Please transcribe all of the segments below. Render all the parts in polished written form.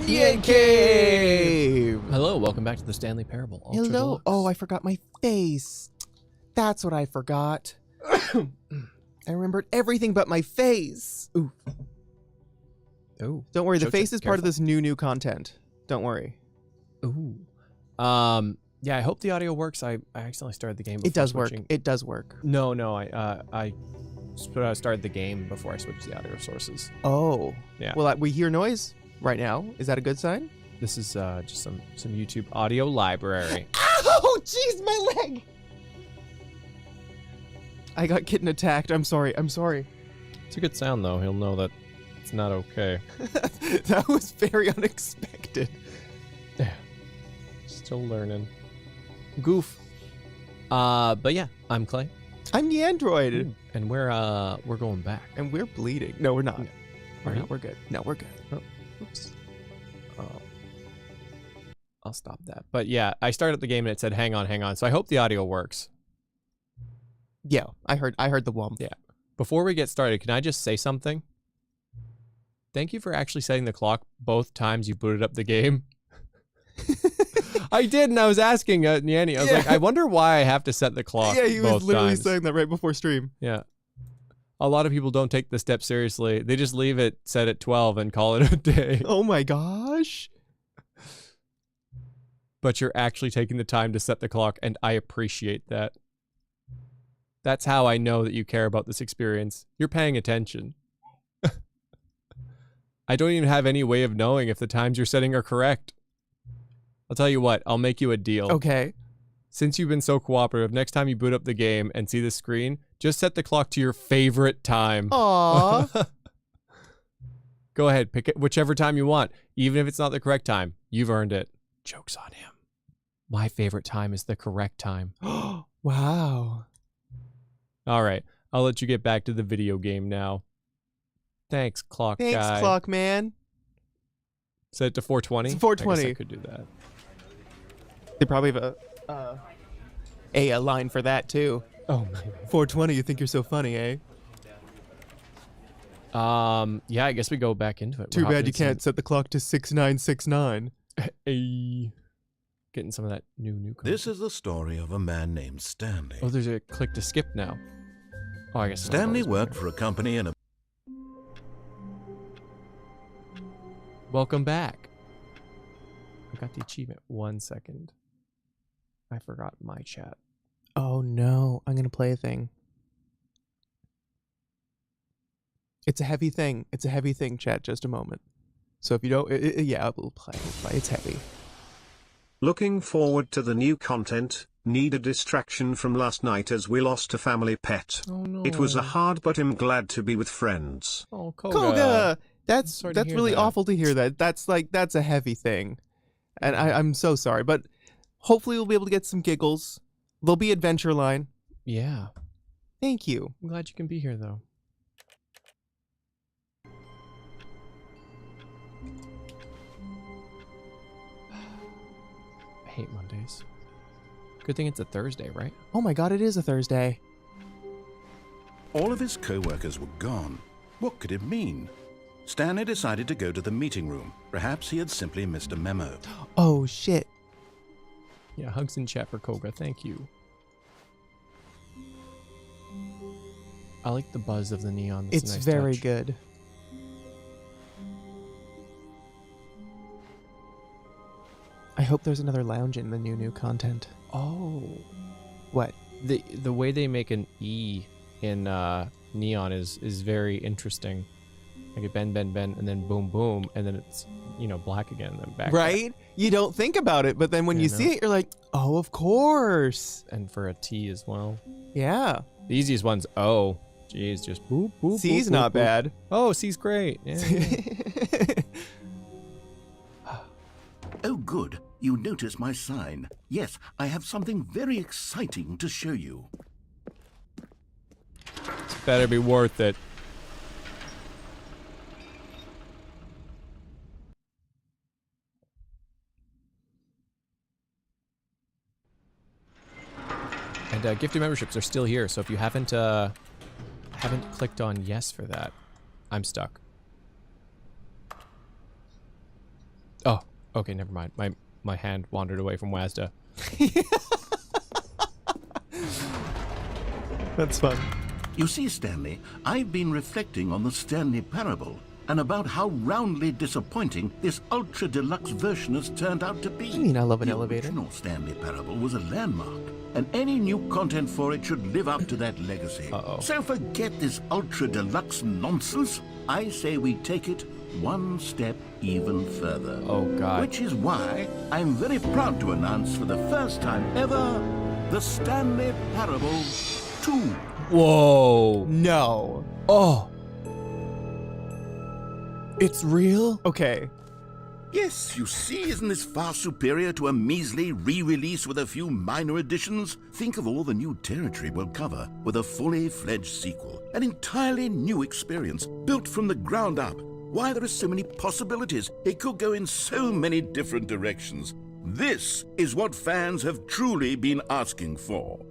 NyanCave! Hello, welcome back to the Stanley Parable. Ultra Hello. Deluxe. Oh, I forgot my face. That's what I forgot. I remembered everything but my face. Ooh. Oh. Don't worry, the Choke face check, is part of careful. this new content. Don't worry. Ooh. Yeah, I hope the audio works. I accidentally started the game before It does work. switching. It does work. No, I started the game before I switched the audio sources. Oh. Yeah. Well, we hear noise right now. Is that a good sign? This is just some YouTube audio library. Ow! Jeez, my leg! I got kitten attacked. I'm sorry. I'm sorry. It's a good sound, though. He'll know that it's not okay. That was very unexpected. Yeah. Still learning. Goof. But yeah, I'm Clay. I'm the android. And we're going back. And we're bleeding. No, we're not. No. We're Are not. you? We're good. No, we're good. Oh, oops. Oh. I'll stop that. But yeah, I started the game and it said, hang on. So I hope the audio works. Yeah, I heard the womp. Yeah. Before we get started, can I just say something? Thank you for actually setting the clock both times you booted up the game. I did, and I was asking Nyan. I was like, I wonder why I have to set the clock. Yeah, he was both literally times. saying that right before stream. Yeah. A lot of people don't take the step seriously. They just leave it set at 12 and call it a day. Oh my gosh. But you're actually taking the time to set the clock, and I appreciate that. That's how I know that you care about this experience. You're paying attention. I don't even have any way of knowing if the times you're setting are correct. I'll tell you what, I'll make you a deal. Okay. Since you've been so cooperative, next time you boot up the game and see the screen, just set the clock to your favorite time. Aww. Go ahead, pick it whichever time you want. Even if it's not the correct time, you've earned it. Joke's on him. My favorite time is the correct time. Wow. All right, I'll let you get back to the video game now. Thanks, clock guy. Thanks, clock man. Set it to 420? It's 420. I guess I could do that. They probably have a line for that too. Oh, maybe. 420, you think you're so funny, eh? Yeah, I guess we go back into it. Too bad you can't set the clock to 6969. Hey. Getting some of that new content. This is the story of a man named Stanley. Oh, there's a click to skip now. Oh, I guess Stanley worked for a company in a... Welcome back. I got the achievement. 1 second. I forgot my chat. Oh no, I'm gonna play a thing. It's a heavy thing. It's a heavy thing, chat. Just a moment. So if you don't, yeah, we'll play. It's heavy. Looking forward to the new content. Need a distraction from last night as we lost a family pet. Oh no. It was a hard, but I'm glad to be with friends. Oh, Koga. Koga! That's Sorry to hear really that. awful to hear that. That's a heavy thing. And I'm so sorry, but hopefully we'll be able to get some giggles. There'll be Adventure Line. Yeah. Thank you. I'm glad you can be here, though. I hate Mondays. Good thing it's a Thursday, right? Oh my god, it is a Thursday. All of his co-workers were gone. What could it mean? Stanley decided to go to the meeting room. Perhaps he had simply missed a memo. Oh shit. Yeah, hugs in chat for Koga. Thank you. I like the buzz of the neon. That's a It's nice very touch. good. I hope there's another lounge in the new content. Oh. What? The way they make an E in neon is very interesting. Like it bend, and then boom, boom, and then it's, black again, and then back. Right? You don't think about it, but then when Yeah, you no. see it, you're like, oh, of course. And for a T as well. Yeah. The easiest one's O. Jeez, just boop, boop, C's boop, not boop, bad. boop. Oh, C's great. Yeah. Oh, good. You notice my sign. Yes, I have something very exciting to show you. Better be worth it. And gifted memberships are still here, so if you haven't clicked on yes for that, I'm stuck. Oh, okay, never mind. My hand wandered away from WASDA. That's fun. You see, Stanley, I've been reflecting on the Stanley Parable and about how roundly disappointing this ultra deluxe version has turned out to be. I mean, I love an The elevator. original Stanley Parable was a landmark, and any new content for it should live up to that legacy. Uh-oh. So forget this ultra deluxe nonsense. I say we take it one step even further. Oh, God. Which is why I'm very proud to announce for the first time ever the Stanley Parable 2. Whoa. No. Oh. It's real? Okay. Yes, you see, isn't this far superior to a measly re-release with a few minor additions? Think of all the new territory we'll cover with a fully fledged sequel. An entirely new experience, built from the ground up. Why, there are so many possibilities. It could go in so many different directions. This is what fans have truly been asking for.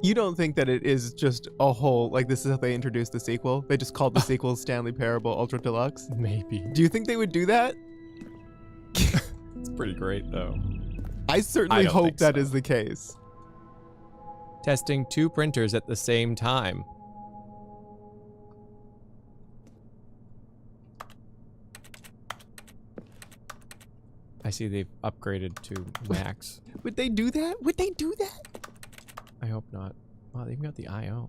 You don't think that it is just a whole, like, this is how they introduced the sequel? They just called the sequel Stanley Parable Ultra Deluxe? Maybe. Do you think they would do that? It's pretty great, though. I certainly don't hope think that so. is the case. Testing 2 printers at the same time. I see they've upgraded to max. Would they do that? Would they do that? I hope not. Wow, they've got the I/O.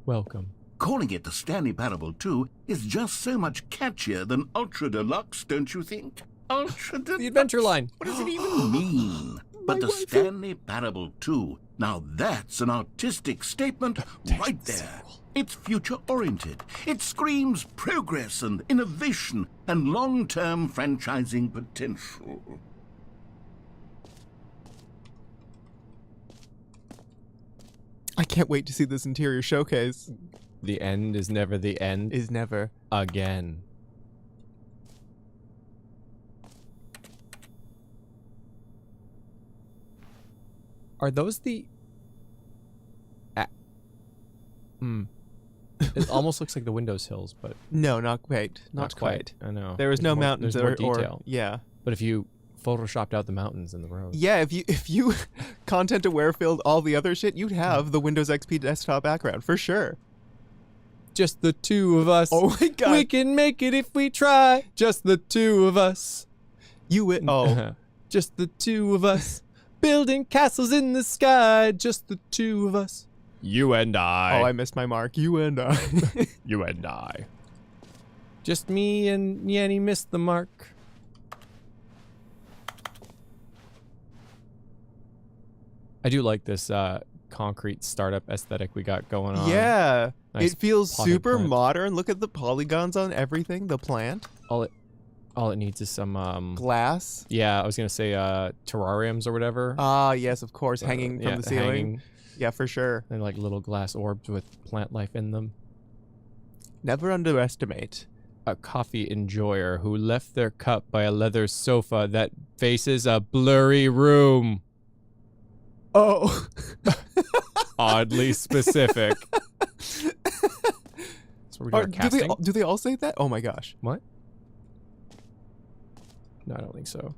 Welcome. Calling it the Stanley Parable 2 is just so much catchier than Ultra Deluxe, don't you think? Ultra Deluxe? The adventure line. What does it even mean? But the Stanley Parable 2, now that's an artistic statement right there. It's future-oriented. It screams progress and innovation and long-term franchising potential. I can't wait to see this interior showcase. The end is never the end. Is never. Again. Are those the... It almost looks like the Windows Hills, but No, not quite. Not quite. I know. There was There's no more- mountains there's more or detail. yeah. But if you photoshopped out the mountains and the roads. Yeah, if you content aware filled all the other shit, you'd have the Windows XP desktop background for sure. Just the two of us. Oh my god. We can make it if we try. Just the two of us. You would Just the two of us. Building castles in the sky. Just the two of us. You and I. Oh, I missed my mark. You and I. You and I. Just me and Nyanny missed the mark. I do like this concrete startup aesthetic we got going on. Yeah. Nice It feels potted super plant. modern. Look at the polygons on everything. The plant. All it needs is some Glass. yeah, I was gonna say terrariums or whatever. Ah, yes, of course. Hanging from Yeah, the ceiling. hanging. Yeah, for sure. And like little glass orbs with plant life in them. Never underestimate. A coffee enjoyer who left their cup by a leather sofa that faces a blurry room. Oh. Oddly specific. So we're doing casting? do they all say that? Oh my gosh. What? No, I don't think so.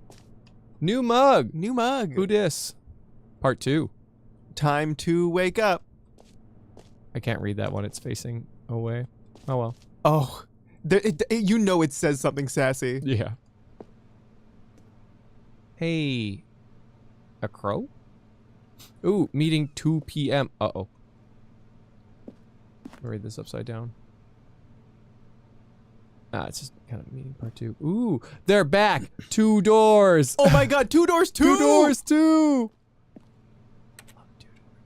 New mug. New mug. Who dis? Part 2. Time to wake up. I can't read that one. It's facing away. Oh well. Oh. You know it says something sassy. Yeah. Hey. A crow? Ooh, meeting 2 p.m. Uh-oh. I'll read this upside down. It's just kind of meeting part 2. Ooh, they're back. 2 doors. Oh my god, 2 doors too. 2 doors too.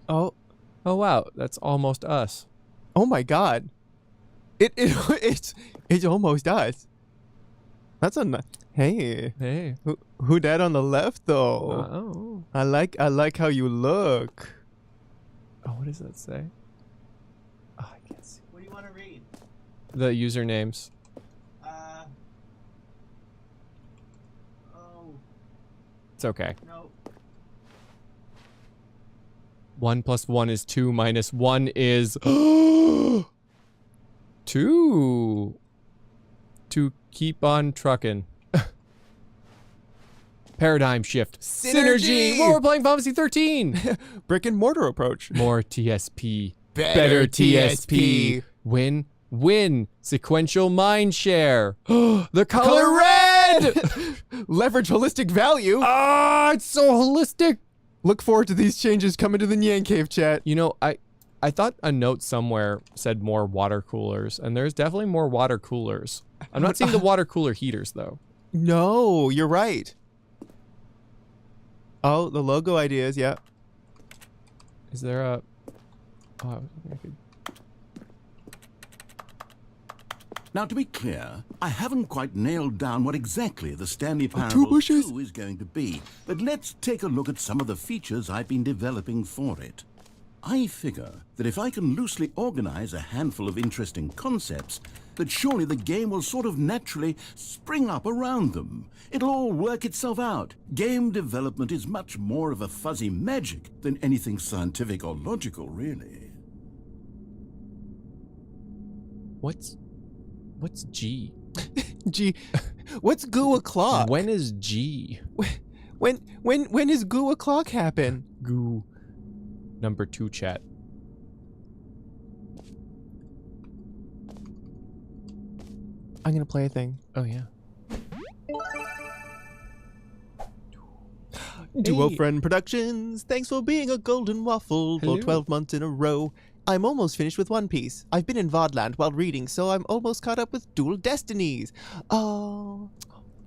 Oh. Oh wow, that's almost us. Oh my god. It almost does. That's a hey. Hey. Who that on the left though? Oh. I like how you look. Oh, what does that say? Oh, I can't see. What do you want to read? The usernames. Oh, It's okay. no. 1 + 1 is 2 minus 1 is 2. to keep on trucking. Paradigm shift. Synergy! Well, we're playing Final Fantasy 13. Brick and mortar approach. More TSP. Better TSP. Win. Win. Sequential mind share. The color red! Leverage holistic value. Ah, it's so holistic. Look forward to these changes coming to the NyanCave chat. You know, I thought a note somewhere said more water coolers, and there's definitely more water coolers. I'm not seeing the water cooler heaters, though. No, you're right. Oh, the logo ideas, yeah. Is there a... Oh, I could... Now, to be clear, I haven't quite nailed down what exactly the Stanley Parable 2 is going to be, but let's take a look at some of the features I've been developing for it. I figure that if I can loosely organize a handful of interesting concepts, that surely the game will sort of naturally spring up around them. It'll all work itself out. Game development is much more of a fuzzy magic than anything scientific or logical, really. What's G? G. What's goo o'clock? When is G? When does goo o'clock happen? Goo. Number 2 chat. I'm gonna play a thing. Oh, yeah. Duo Hey. Friend Productions, thanks for being a golden waffle Hello. for 12 months in a row. I'm almost finished with One Piece. I've been in Vodland while reading, so I'm almost caught up with Dual Destinies. Oh,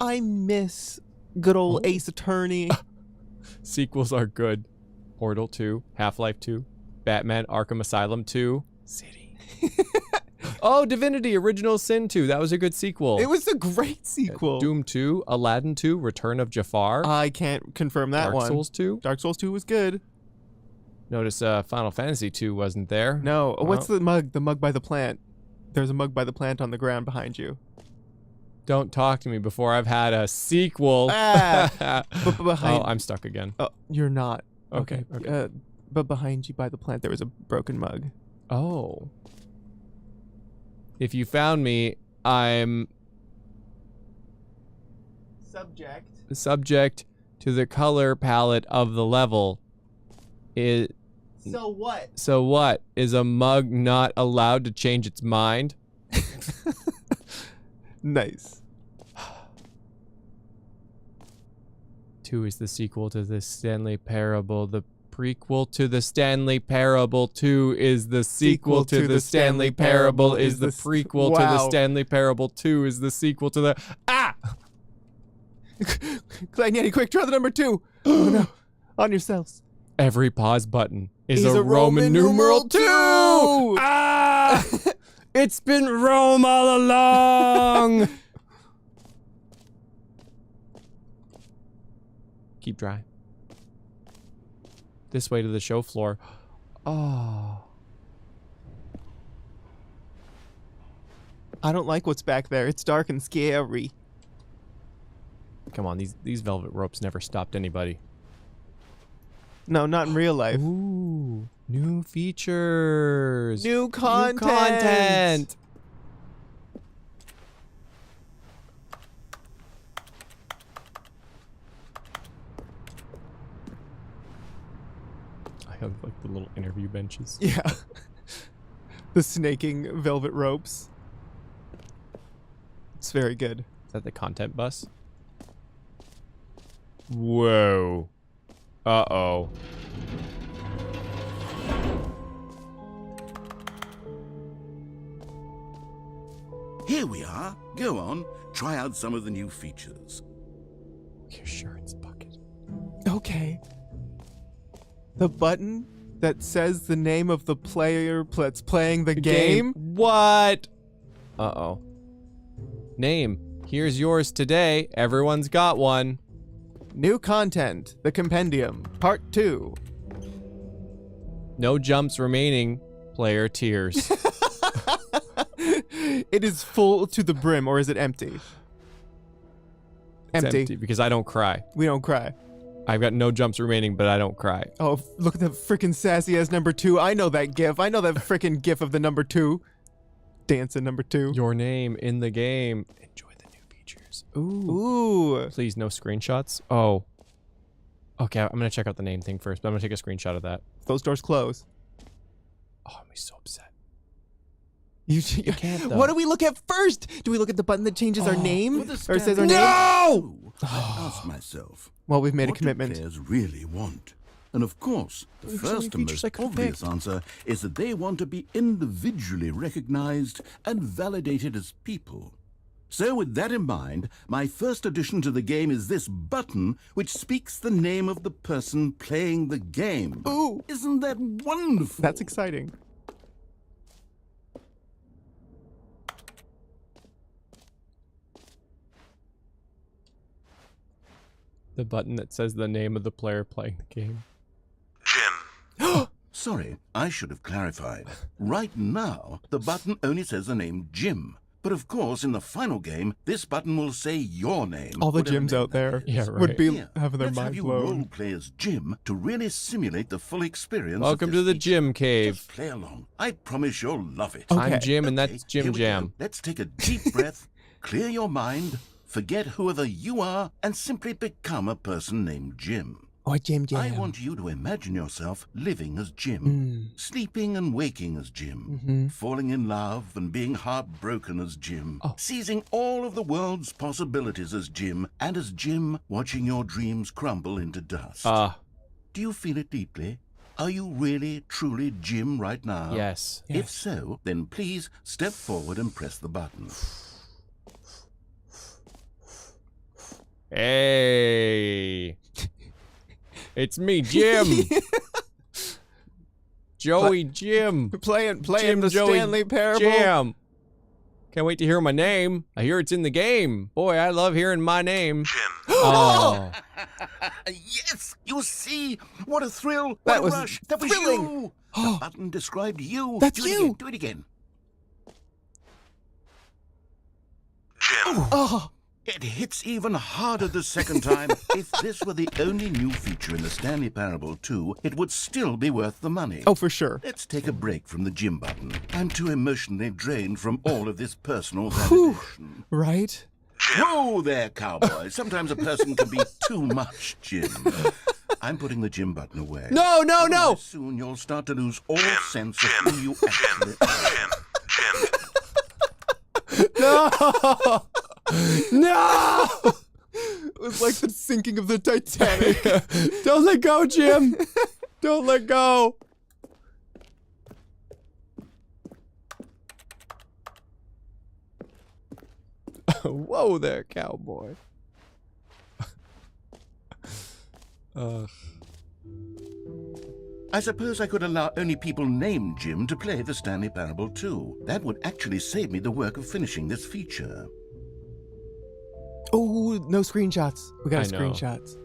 I miss good old Ace Attorney. Sequels are good. Portal 2, Half-Life 2, Batman Arkham Asylum 2, City. Oh, Divinity Original Sin 2. That was a good sequel. It was a great sequel. Doom 2, Aladdin 2, Return of Jafar, I can't confirm that Dark one. Souls 2. Dark Souls 2 was good. Notice Final Fantasy 2 wasn't there. No, what's Oh. the mug? The mug by the plant. There's a mug by the plant on the ground behind you. Don't talk to me before I've had a sequel. Ah, but behind. Oh, I'm stuck again. Oh, you're not. Okay. But behind you by the plant, there was a broken mug. Oh. If you found me, I'm subject to the color palette of the level. So what? So what? Is a mug not allowed to change its mind? Nice. 2 is the sequel to the Stanley Parable. The prequel to the Stanley Parable. 2 is the sequel to the Stanley Parable. Is the prequel to the Wow. Stanley Parable. 2 is the sequel to the... Ah! Nyanny, quick, draw the number 2. Oh no. On yourselves. Every pause button is He's a Roman numeral 2! 2! Ah! It's been Rome all along! Keep dry. This way to the show floor. Oh. I don't like what's back there. It's dark and scary. Come on, these velvet ropes never stopped anybody. No, not in real life. Ooh, new features. New content. New content. I have like the little interview benches. Yeah. The snaking velvet ropes. It's very good. Is that the content bus? Whoa. Uh-oh. Here we are. Go on, try out some of the new features. Reassurance bucket. Okay. The button that says the name of the player that's playing the game. What? Uh-oh. Name. Here's yours today. Everyone's got one. New content. The Compendium. Part 2. No jumps remaining. Player tears. It is full to the brim, or is it empty? It's Empty. because I don't cry. We don't cry. I've got no jumps remaining, but I don't cry. Oh, look at the freaking sassy ass number 2. I know that gif. I know that freaking gif of the number 2. Dancing number 2. Your name in the game. Enjoy the new features. Ooh. Ooh. Please, no screenshots. Oh. Okay, I'm gonna check out the name thing first, but I'm gonna take a screenshot of that. Those doors close. Oh, I'm so upset. You can't, though. What do we look at first? Do we look at the button that changes our name? With a Or says our Stanley name? Parable 2, I ask myself, Well, we've made a what commitment. do players really want? And of course, the There's so many first and features most I could've obvious picked. answer is that they want to be individually recognized and validated as people. So with that in mind, my first addition to the game is this button, which speaks the name of the person playing the game. Ooh. Isn't that wonderful? That's exciting. The button that says the name of the player playing the game. Jim. Sorry, I should have clarified. Right now, the button only says the name Jim. But of course, in the final game, this button will say your name. All the whatever gyms name out that there is. Yeah, would right. be Here, having their let's have mind you blown. role play as Jim to really simulate the full experience. Welcome of to this the feature. gym cave. Just play along. I promise you'll love it. Okay. I'm Jim, and Okay, that's here Jim we Jam. go. Let's take a deep breath, clear your mind, forget whoever you are, and simply become a person named Jim. Oh, Jim Jam. I want you to imagine yourself living as Jim, sleeping and waking as Jim, falling in love and being heartbroken as Jim, seizing all of the world's possibilities as Jim, and as Jim watching your dreams crumble into dust. Do you feel it deeply? Are you really, truly Jim right now? Yes. If so, then please step forward and press the button. Hey. It's me, Jim. Joey Jim. Playing Jim the Joey Stanley Parable. Jam. Can't wait to hear my name. I hear it's in the game. Boy, I love hearing my name. Jim. Oh. Yes! You see? What a thrill! That What a was rush! That was thrilling. you! The button described you. That's do it you. Again, do it again. Jim. Oh, It hits even harder the second time. If this were the only new feature in the Stanley Parable 2, it would still be worth the money. oh, for sure. Let's take a break from the gym button. I'm too emotionally drained from all of this personal validation. Right? Whoa there, cowboy. Sometimes a person can be too much, Jim. I'm putting the gym button away. No, no, Otherwise, no. soon you'll start to lose all sense of who you actually are. No. No. It was like the sinking of the Titanic. Don't let go, Jim. Don't let go. Whoa there, cowboy. I suppose I could allow only people named Jim to play the Stanley Parable 2. That would actually save me the work of finishing this feature. Oh, no screenshots. We got I know. screenshots.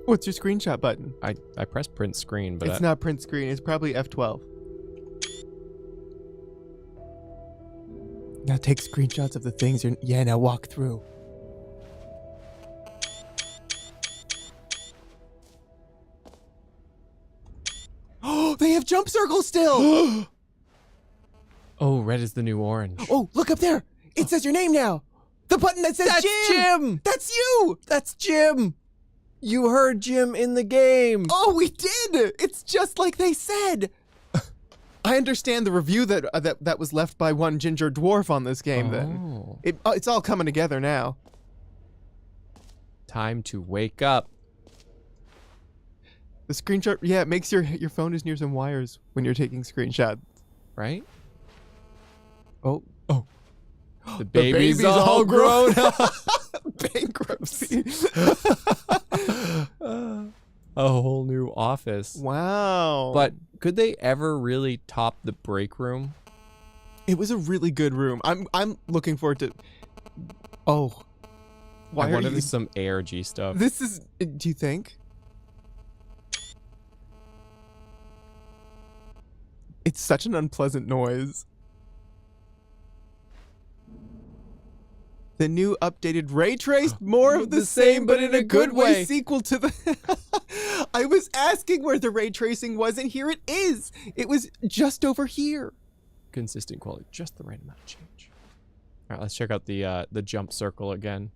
What's your screenshot button? I pressed print screen, but It's not print screen. It's probably F12. Now take screenshots of the things you're... Yeah, now walk through. Oh, they have jump circles still! oh, red is the new orange. Oh, look up there! It says your name now! The button that says That's Jim! That's you! That's Jim! You heard Jim in the game! Oh, we did! It's just like they said! I understand the review that was left by one ginger dwarf on this game then. Oh. It's all coming together now. Time to wake up. The screenshot, yeah, it makes your phone is near some wires when you're taking screenshots. Right? Oh. The baby's all grown up. Bankruptcy. A whole new office. Wow. But could they ever really top the break room? it was a really good room. I'm looking forward to. Oh. Why I are wonder you? if there's some ARG stuff. This is. Do you think? It's such an unpleasant noise. The new updated ray traced, more of the same, but in a good way sequel to the... I was asking where the ray tracing was, and here it is. It was just over here. Consistent quality, just the right amount of change. All right, let's check out the jump circle again.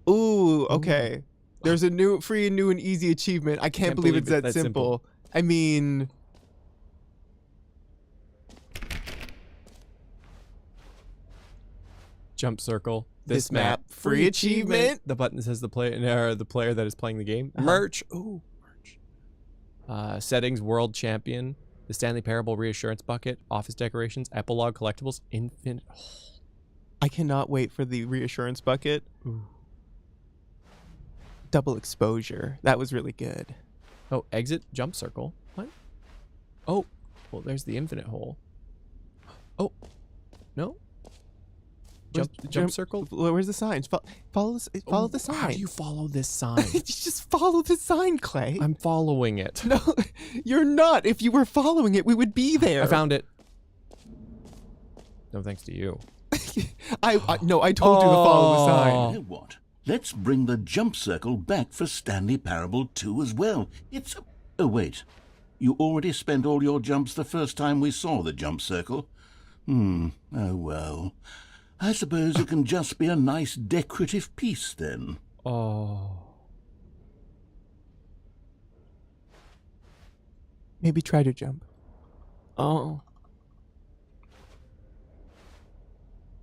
Ooh, okay. There's a new free and new and easy achievement. I can't believe it's that simple. I mean... Jump circle. This map, free achievement. The button that says the player that is playing the game. Merch. Ooh, merch. Settings, world champion. The Stanley Parable reassurance bucket. Office decorations. Epilogue collectibles. Infinite. I cannot wait for the reassurance bucket. Ooh. Double exposure. That was really good. Oh, exit jump circle. What? Oh, well, there's the infinite hole. Oh, no. Jump circle. Where's the signs? Follow the sign. How do you follow this sign? Just follow the sign, Clay. I'm following it. No, you're not. If you were following it, we would be there. I found it. No thanks to you. I told you to follow the sign. You know what? Let's bring the jump circle back for Stanley Parable 2 as well. It's... Oh, wait. You already spent all your jumps the first time we saw the jump circle? Oh, well. I suppose it can just be a nice decorative piece, then. Oh. Maybe try to jump. Oh.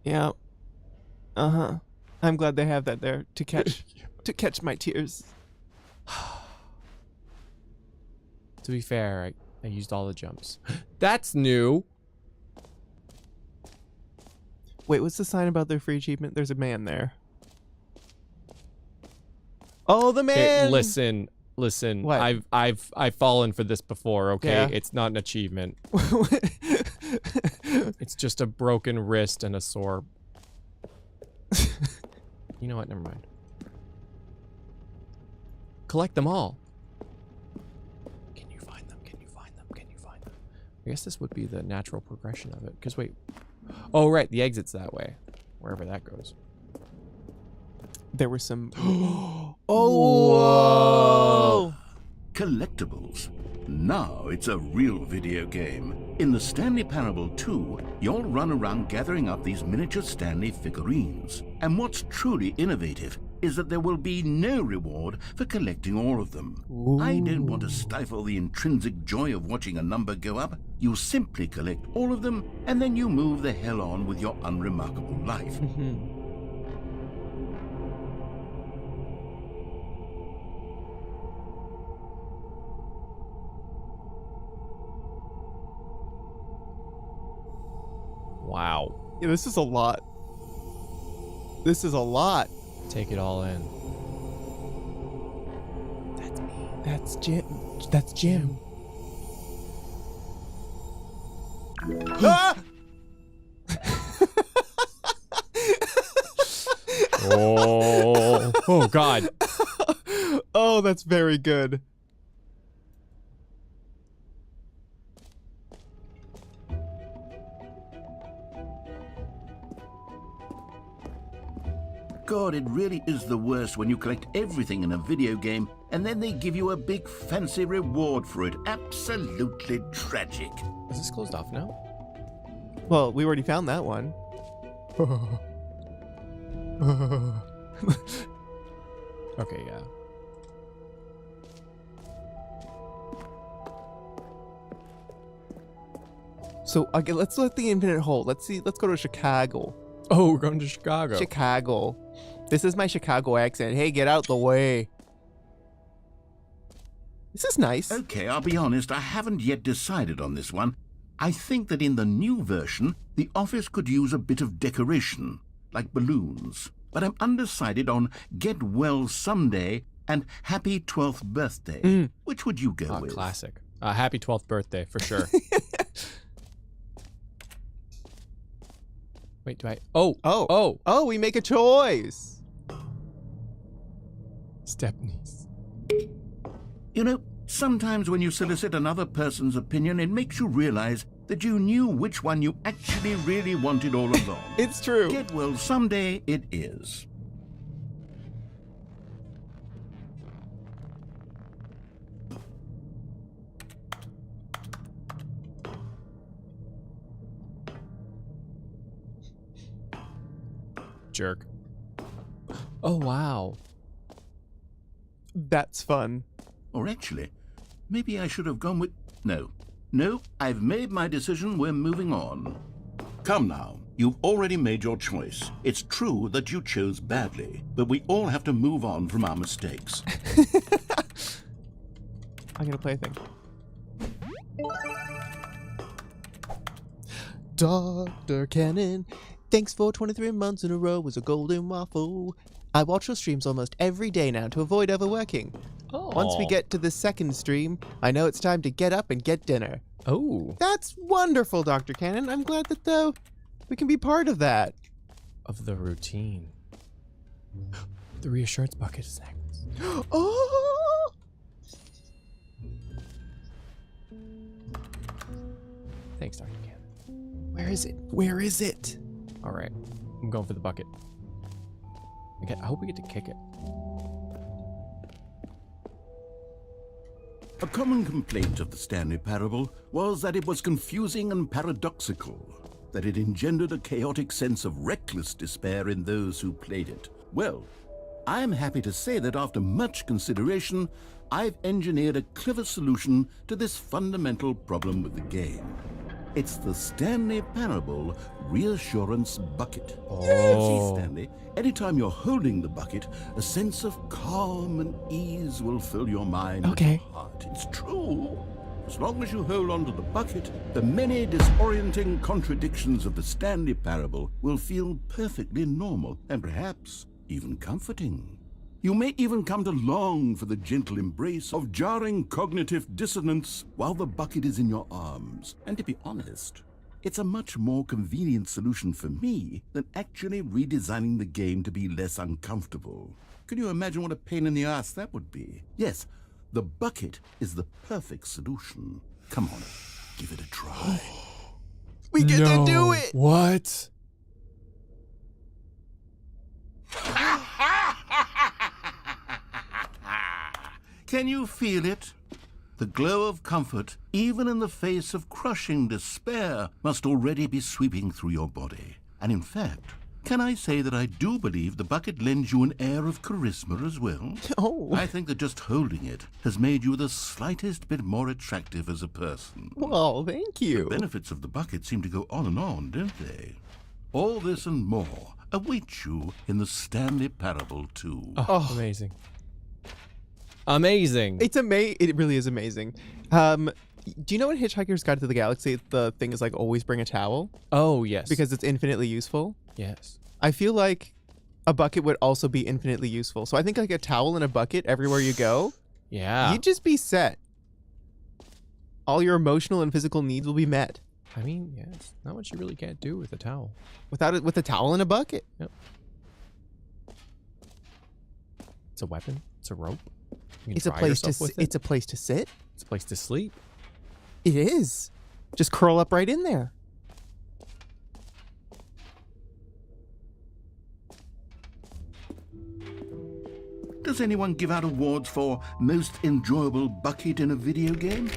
Yeah. Uh-huh. I'm glad they have that there to catch my tears. To be fair, I used all the jumps. That's new. Wait, what's the sign about their free achievement? There's a man there. Oh, the man! Okay, listen. What? I've fallen for this before, okay? Yeah. It's not an achievement. It's just a broken wrist and a sore. You know what? Never mind. Collect them all. Can you find them? Can you find them? Can you find them? I guess this would be the natural progression of it. Because wait. Oh, right. The exit's that way. Wherever that goes. There were some... Whoa! Collectibles. Now it's a real video game. In the Stanley Parable 2, you'll run around gathering up these miniature Stanley figurines. And what's truly innovative is that there will be no reward for collecting all of them. Ooh. I don't want to stifle the intrinsic joy of watching a number go up. You simply collect all of them, and then you move the hell on with your unremarkable life. Wow. Yeah, this is a lot. This is a lot. Take it all in. That's me. That's Jim. That's Jim. Ah! Oh God. Oh, that's very good. God, it really is the worst when you collect everything in a video game and then they give you a big fancy reward for it. Absolutely tragic. Is this closed off now? Well, we already found that one. Okay, yeah. So, okay, let's look at the infinite hole. Let's go to Chicago. Oh, we're going to Chicago. Chicago. This is my Chicago accent. Hey, get out the way. This is nice. Okay, I'll be honest, I haven't yet decided on this one. I think that in the new version, the office could use a bit of decoration, like balloons. But I'm undecided on Get Well Someday and Happy 12th Birthday. Which would you go with? Classic. Happy 12th birthday, for sure. Wait, do I... Oh, we make a choice. Stepnies. You know, sometimes when you solicit another person's opinion, it makes you realize that you knew which one you actually really wanted all along. It's true. Get well, someday it is. Jerk. Oh, wow. That's fun. Or actually, maybe I should have gone with... No, I've made my decision. We're moving on. Come now. You've already made your choice. It's true that you chose badly, but we all have to move on from our mistakes. I'm gonna play a thing. Dr. Cannon, thanks for 23 months in a row as a golden waffle. I watch your streams almost every day now to avoid overworking. Oh. Once we get to the second stream, I know it's time to get up and get dinner. Oh. That's wonderful, Dr. Cannon. I'm glad that we can be part of that. Of the routine. The reassurance bucket is next. Oh! Thanks, Dr. Cannon. Where is it? Where is it? All right. I'm going for the bucket. Okay, I hope we get to kick it. A common complaint of the Stanley Parable was that it was confusing and paradoxical, that it engendered a chaotic sense of reckless despair in those who played it. Well, I'm happy to say that after much consideration, I've engineered a clever solution to this fundamental problem with the game. It's the Stanley Parable Reassurance Bucket. Oh. See, Stanley, anytime you're holding the bucket, a sense of calm and ease will fill your mind Okay. and heart. It's true. As long as you hold on to the bucket, the many disorienting contradictions of the Stanley Parable will feel perfectly normal and perhaps even comforting. You may even come to long for the gentle embrace of jarring cognitive dissonance while the bucket is in your arms. And to be honest, it's a much more convenient solution for me than actually redesigning the game to be less uncomfortable. Can you imagine what a pain in the ass that would be? Yes, the bucket is the perfect solution. Come on, give it a try. We get to do it! What? Can you feel it? The glow of comfort, even in the face of crushing despair, must already be sweeping through your body. And in fact, can I say that I do believe the bucket lends you an air of charisma as well? Oh. I think that just holding it has made you the slightest bit more attractive as a person. Well, thank you. The benefits of the bucket seem to go on and on, don't they? All this and more await you in the Stanley Parable 2. Oh, amazing. Amazing. It's it really is amazing. Do you know in Hitchhiker's Guide to the Galaxy, the thing is like always bring a towel? Oh, yes. Because it's infinitely useful? Yes. I feel like a bucket would also be infinitely useful. So I think like a towel and a bucket everywhere you go, Yeah. you'd just be set. All your emotional and physical needs will be met. I mean, yeah, it's not much you really can't do with a towel. With a towel and a bucket. Yep. It's a weapon. It's a rope. You can It's a dry place to yourself with it. it's a place to sit. It's a place to sleep. It is. Just curl up right in there. Does anyone give out awards for most enjoyable bucket in a video game?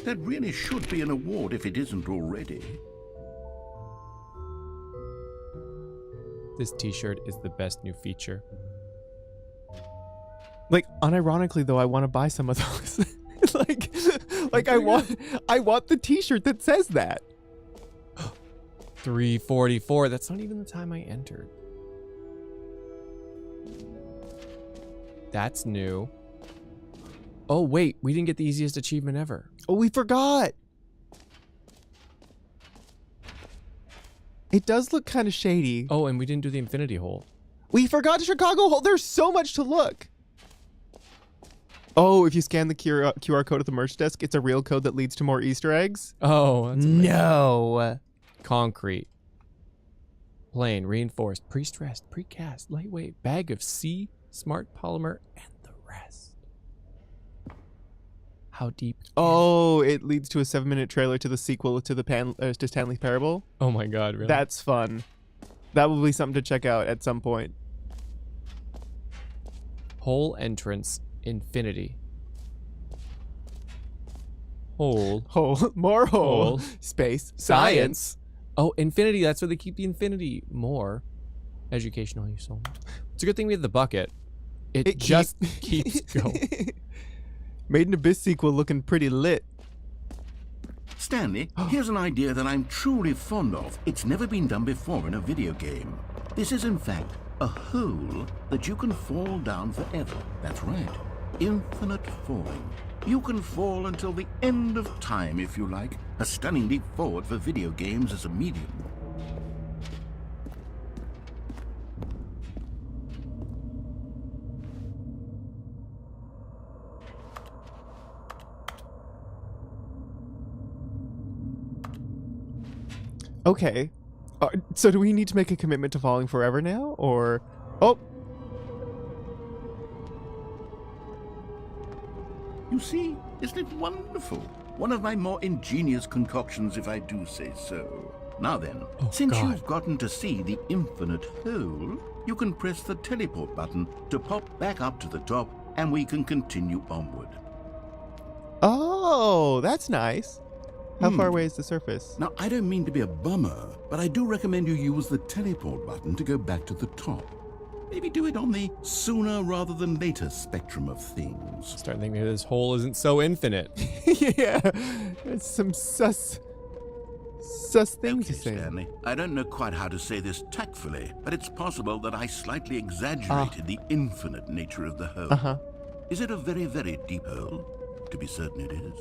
That really should be an award if it isn't already. This t-shirt is the best new feature. Like unironically though, I want to buy some of those. like I want the t-shirt that says that. 344. That's not even the time I entered. That's new. Oh, wait. We didn't get the easiest achievement ever. Oh, we forgot. It does look kind of shady. Oh, and we didn't do the infinity hole. We forgot Chicago Hole. There's so much to look. Oh, if you scan the QR code at the merch desk, it's a real code that leads to more Easter eggs. Oh, that's amazing. No. Concrete. Plain, reinforced, pre-stressed, precast, lightweight, bag of C, smart polymer, and the rest. How deep? Oh, it leads to a 7-minute trailer to the sequel to to Stanley Parable. Oh my god, really? That's fun. That will be something to check out at some point. Hole entrance infinity. Hole. Hole. More hole. Hole. Space. Science. Oh, infinity. That's where they keep the infinity. More. Educational use only. It's a good thing we have the bucket. It just keeps going. Made in Abyss sequel looking pretty lit. Stanley, here's an idea that I'm truly fond of. It's never been done before in a video game. This is, in fact, a hole that you can fall down forever. That's right. Infinite falling. You can fall until the end of time, if you like. A stunning leap forward for video games as a medium. Okay. So do we need to make a commitment to falling forever now? Or... Oh! You see, isn't it wonderful? One of my more ingenious concoctions, if I do say so. Now then, since you've gotten to see the infinite hole, you can press the teleport button to pop back up to the top, and we can continue onward. Oh, that's nice. How far away is the surface? Now, I don't mean to be a bummer, but I do recommend you use the teleport button to go back to the top. Maybe do it on the sooner rather than later spectrum of things. Starting thinking this hole isn't so infinite. Yeah, it's some sus thing to say. Stanley, I don't know quite how to say this tactfully, but it's possible that I slightly exaggerated the infinite nature of the hole. Is it a very, very deep hole? To be certain it is.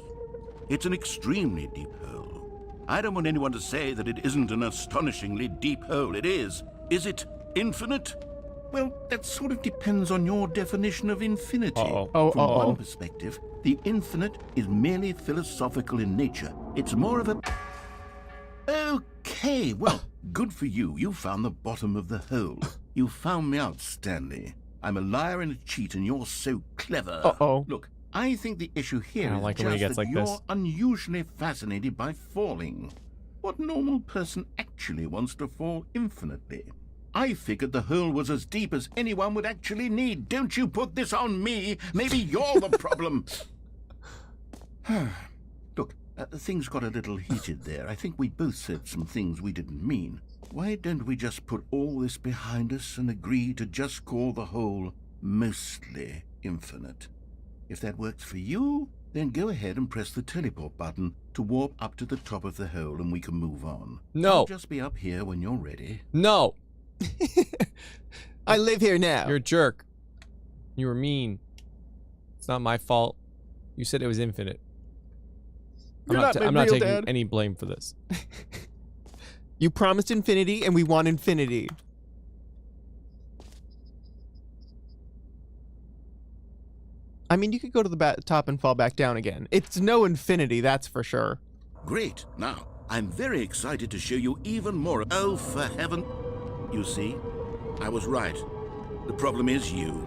It's an extremely deep hole. I don't want anyone to say that it isn't an astonishingly deep hole. It is. Is it infinite? Well, that sort of depends on your definition of infinity. From one perspective, the infinite is merely philosophical in nature. It's more of a... Okay, well, good for you. You found the bottom of the hole. You found me out, Stanley. I'm a liar and a cheat, and you're so clever. Look, I think the issue here is just that you're unusually fascinated by falling. What normal person actually wants to fall infinitely? I figured the hole was as deep as anyone would actually need. Don't you put this on me. Maybe you're the problem. Look, things got a little heated there. I think we both said some things we didn't mean. Why don't we just put all this behind us and agree to just call the hole mostly infinite? If that works for you, then go ahead and press the teleport button to warp up to the top of the hole and we can move on. No. I'll just be up here when you're ready. No. I live here now. You're a jerk. You were mean. It's not my fault. You said it was infinite. I'm not taking any blame for this. You promised infinity, and we want infinity. I mean, you could go to the top and fall back down again. It's no infinity, that's for sure. Great. Now, I'm very excited to show you even more. Oh, for heaven. You see, I was right. The problem is you.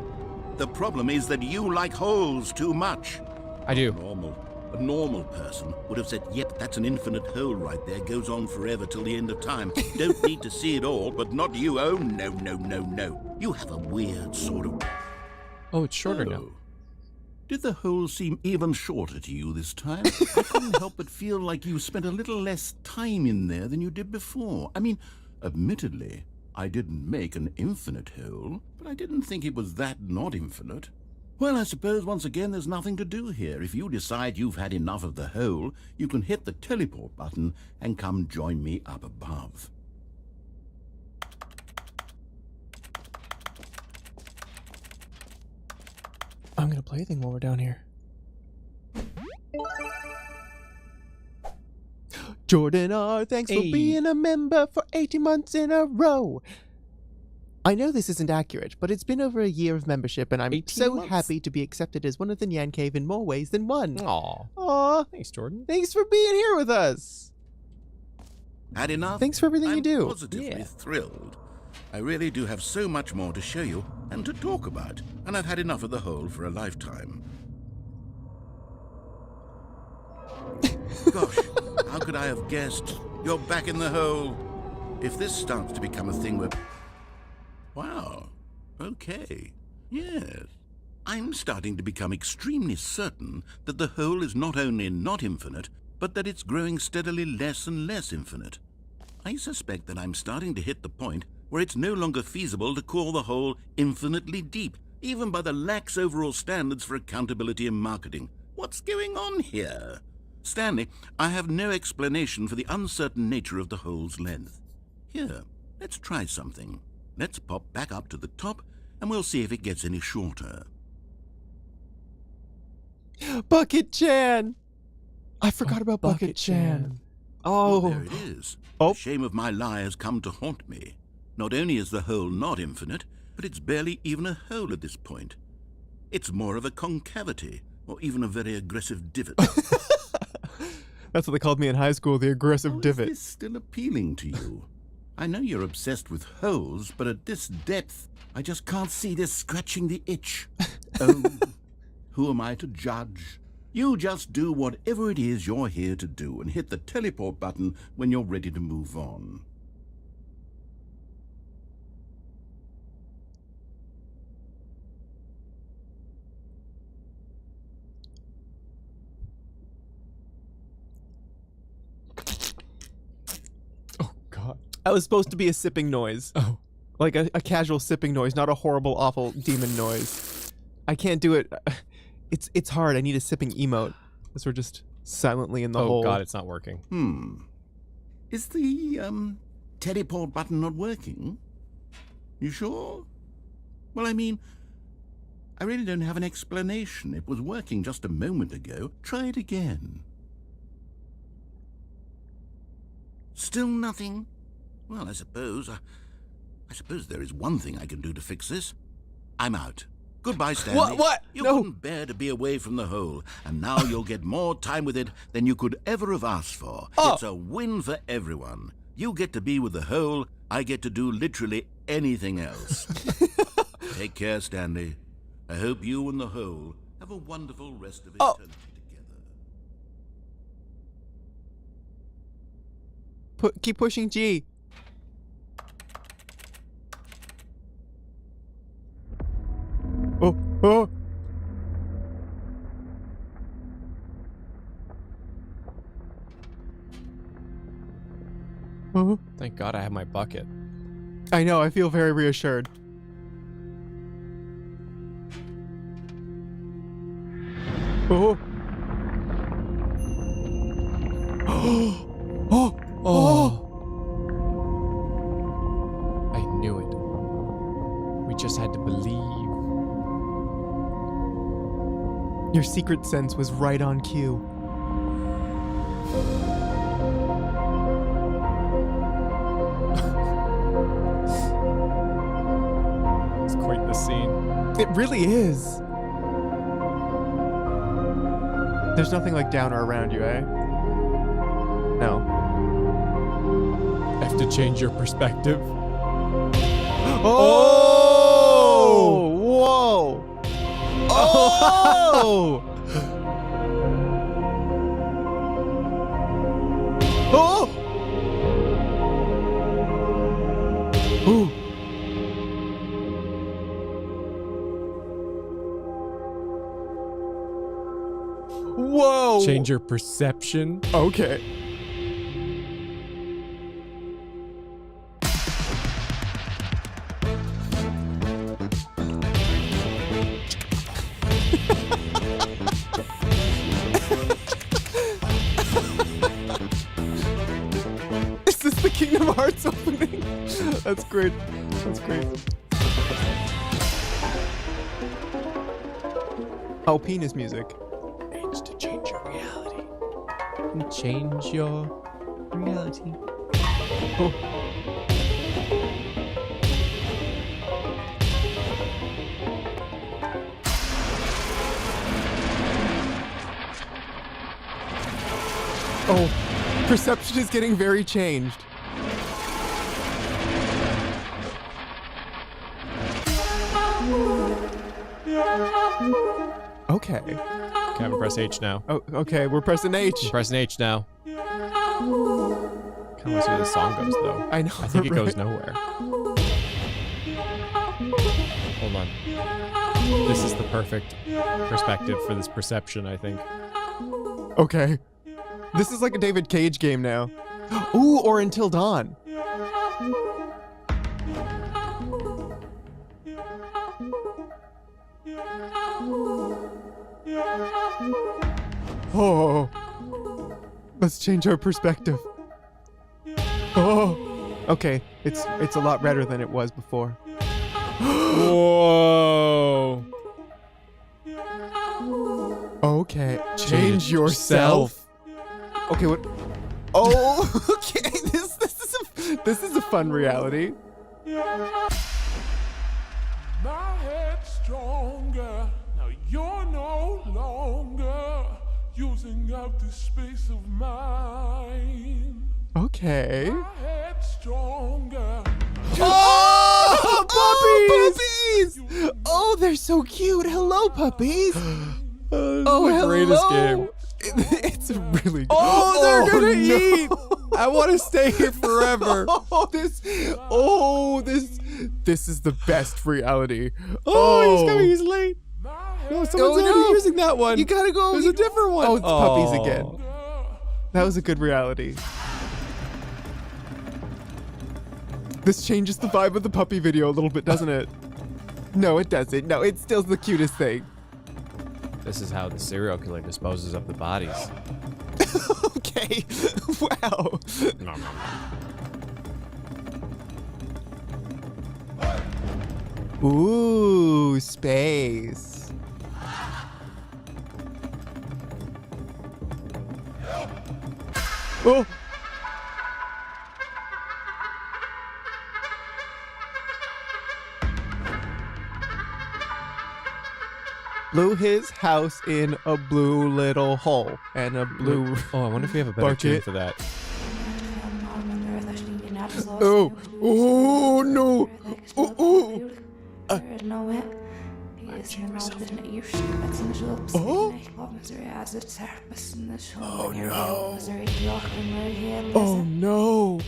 The problem is that you like holes too much. I do. A normal person would have said, yep, that's an infinite hole right there. Goes on forever till the end of time. Don't need to see it all, but not you. Oh, no, no, no, no. You have a weird sort of... Oh, it's shorter now. Did the hole seem even shorter to you this time? I couldn't help but feel like you spent a little less time in there than you did before. I mean, admittedly, I didn't make an infinite hole, but I didn't think it was that not infinite. Well, I suppose once again there's nothing to do here. If you decide you've had enough of the hole, you can hit the teleport button and come join me up above. I'm gonna play a thing while we're down here. Jordan R, thanks for being a member for 18 months in a row. I know this isn't accurate, but it's been over a year of membership, and I'm so happy to be accepted as one of the NyanCave in more ways than one. Aw. Thanks, Jordan. Thanks for being here with us. Had enough? Thanks for everything you do. I'm positively thrilled. I really do have so much more to show you and to talk about, and I've had enough of the hole for a lifetime. Gosh, how could I have guessed? You're back in the hole. If this starts to become a thing where... Wow. Okay. Yes. I'm starting to become extremely certain that the hole is not only not infinite, but that it's growing steadily less and less infinite. I suspect that I'm starting to hit the point where it's no longer feasible to call the hole infinitely deep, even by the lax overall standards for accountability in marketing. What's going on here? Stanley, I have no explanation for the uncertain nature of the hole's length. Here, let's try something. Let's pop back up to the top, and we'll see if it gets any shorter. Bucket Chan! I forgot about Bucket Chan. Well, Oh. there it is. Oh. The shame of my lie has come to haunt me. Not only is the hole not infinite, but it's barely even a hole at this point. It's more of a concavity, or even a very aggressive divot. That's what they called me in high school, the aggressive How is divot. this still appealing to you? I know you're obsessed with holes, but at this depth, I just can't see this scratching the itch. Oh, who am I to judge? You just do whatever it is you're here to do and hit the teleport button when you're ready to move on. Oh, God. That was supposed to be a sipping noise. Oh. Like a casual sipping noise, not a horrible, awful demon noise. I can't do it. It's hard. I need a sipping emote. Because we're just silently in the hole. Oh, God, it's not working. Is the, teleport button not working? You sure? Well, I mean, I really don't have an explanation. It was working just a moment ago. Try it again. Still nothing? Well, I suppose there is one thing I can do to fix this. I'm out. Goodbye, Stanley. What? You No. couldn't bear to be away from the hole, and now you'll get more time with it than you could ever have asked for. Oh. It's a win for everyone. You get to be with the hole, I get to do literally anything else. Take care, Stanley. I hope you and the hole have a wonderful rest of Oh. eternity together. Keep pushing G. Oh, oh. Oh. Thank God I have my bucket. I know, I feel very reassured. Oh. Oh. Oh. I knew it. We just had to believe. Your secret sense was right on cue. It's quite the scene. It really is. There's nothing like down or around you, eh? No. I have to change your perspective. Oh! Whoa! Oh! Oh! Ooh. Whoa! Change your perception. Okay. Is this the Kingdom Hearts opening? That's great. That's great. Oh, penis music. Age to change your reality. Change your reality. Oh. Oh, perception is getting very changed. Okay. Kevin, press H now. Oh, okay, we're pressing H. I'm pressing H now. Kind of want to see where the song goes, though. I know. I think it right? goes nowhere. Hold on. This is the perfect perspective for this perception, I think. Okay. This is like a David Cage game now. Ooh, or Until Dawn. Oh. Let's change our perspective. Oh. Okay, it's a lot redder than it was before. Whoa. Okay, change yourself. Okay, what? Oh, okay. This is a fun reality. My head's stronger. Now you're no longer using up the space of mine. Okay. My head's stronger. Oh, puppies! Oh, they're so cute. Hello, puppies. Oh, the greatest game. It's really good. Oh, they're gonna no. eat! I want to stay here forever. This is the best reality. Oh, he's coming. He's late. No, someone's already using that one. You gotta go. There's a different one. Oh, it's puppies again. That was a good reality. This changes the vibe of the puppy video a little bit, doesn't it? No, it doesn't. No, it's still the cutest thing. This is how the serial killer disposes of the bodies. Okay. Wow. Ooh, space. Oh. Blew his house in a blue little hole and a blue. Oh, I wonder if we have a better tune bucket. for that. Oh, oh no! Oh, oh. Oh no!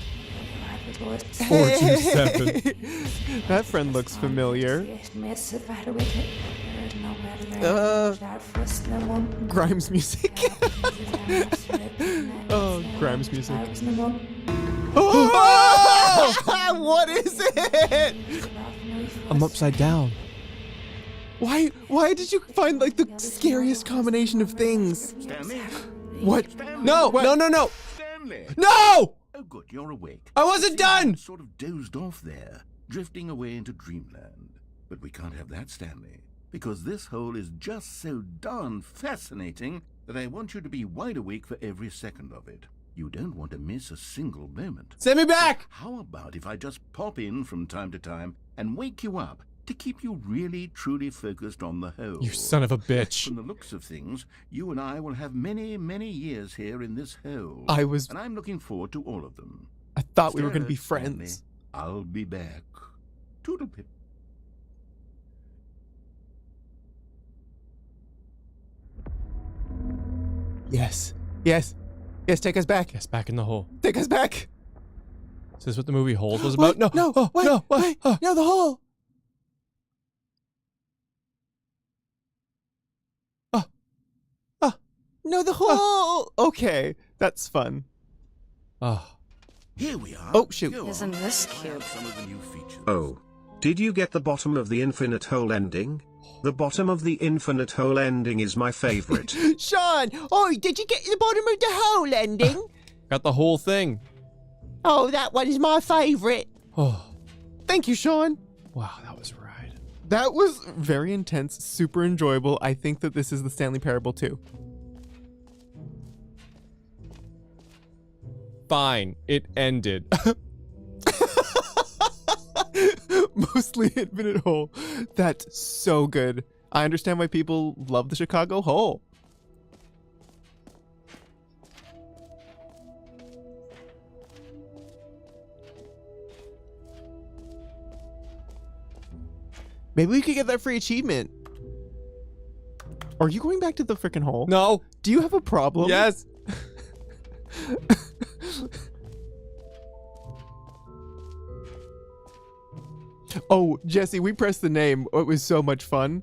427. That friend looks familiar. Grimes music. Oh, Grimes music. Oh! What is it? I'm upside down. Why did you find like the scariest combination of things? Stanley? What? Stanley? No, What? no, no, no. Stanley! No! Oh, good, you're awake. I wasn't done. Sort of dozed off there, drifting away into dreamland. But we can't have that, Stanley, because this hole is just so darn fascinating that I want you to be wide awake for every second of it. You don't want to miss a single moment. Send me back. How about if I just pop in from time to time and wake you up to keep you really, truly focused on the hole? You son of a bitch. From the looks of things, you and I will have many, many years here in this hole. And I'm looking forward to all of them. I thought we were gonna be Stay alert, friends. Stanley. I'll be back. Toodlepip. Yes. Yes. Yes, take us back. Yes, back in the hole. Take us back. Is this what the movie Hold was about? What? No. No. Oh, Wait, no. wait. No, the hole. No, the hole. Okay, that's fun. Oh. Here we are. Oh, shoot. Go Isn't on. this Try cute? out some of the new features. Oh. Did you get the bottom of the infinite hole ending? The bottom of the infinite hole ending is my favorite. Sean, oh, did you get to the bottom of the hole ending? Got the whole thing. Oh, that one is my favorite. Oh. Thank you, Sean. Wow, that was a ride. That was very intense, super enjoyable. I think that this is the Stanley Parable too. Fine. It ended. Mostly Infinite Hole. That's so good. I understand why people love the Chicago Hole. Maybe we could get that free achievement. Are you going back to the frickin' hole? No. Do you have a problem? Yes. Oh, Jesse, we pressed the name. It was so much fun.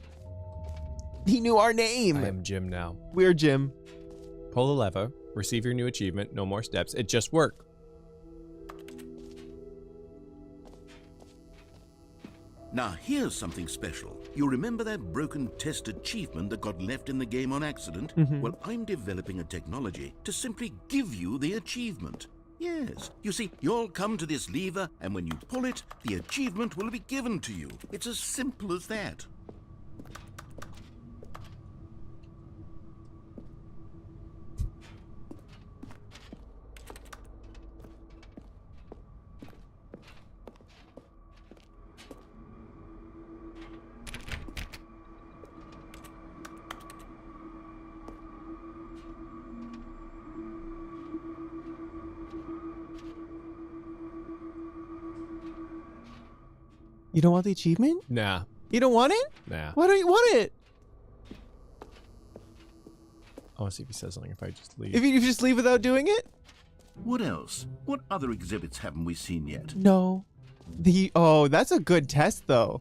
He knew our name. I am Jim now. We're Jim. Pull the lever. Receive your new achievement. No more steps. It just worked. Now here's something special. You remember that broken test achievement that got left in the game on accident? Well, I'm developing a technology to simply give you the achievement. Yes. You see, you'll come to this lever, and when you pull it, the achievement will be given to you. It's as simple as that. You don't want the achievement? Nah. You don't want it? Nah. Why don't you want it? I want to see if he says something if I just leave. If you just leave without doing it? What else? What other exhibits haven't we seen yet? No. Oh, that's a good test, though.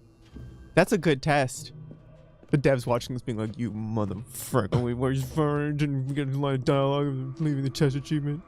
That's a good test. The devs watching this being like, you motherfucker, we were just far, didn't get a lot of dialogue of leaving the test achievement.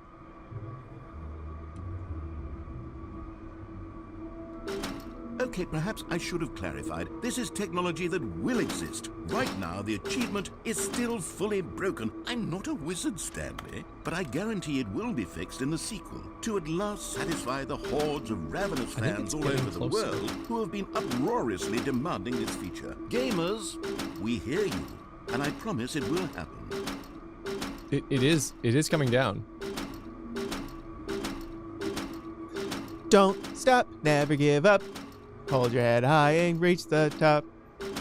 Okay, perhaps I should have clarified. This is technology that will exist. Right now, the achievement is still fully broken. I'm not a wizard, Stanley, but I guarantee it will be fixed in the sequel to at last satisfy the hordes of ravenous fans all over the world who have been uproariously demanding this feature. Gamers, we hear you, and I promise it will happen. It is coming down. Don't stop, never give up. Hold your head high and reach the top.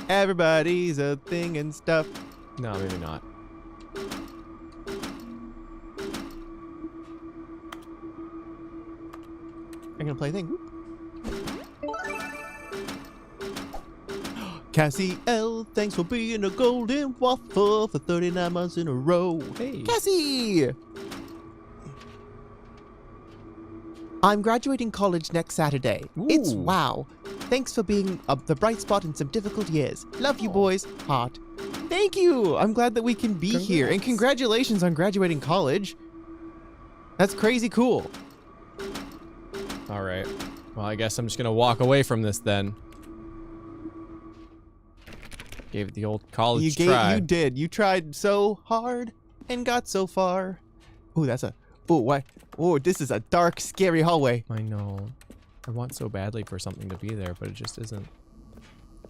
Everybody's a thing and stuff. No, maybe not. I'm gonna play a thing. Cassie L, thanks for being a golden waffle for 39 months in a row. Hey. Cassie! I'm graduating college next Saturday. It's Ooh. wow. Thanks for being the bright spot in some difficult years. Love you boys. Heart. Thank you. I'm glad that we can be here. And congratulations on graduating college. That's crazy cool. All right. Well, I guess I'm just gonna walk away from this then. Gave it the old college try. You did. You tried so hard and got so far. Ooh, that's a... Ooh, what? Ooh, this is a dark, scary hallway. I know. I want so badly for something to be there, but it just isn't.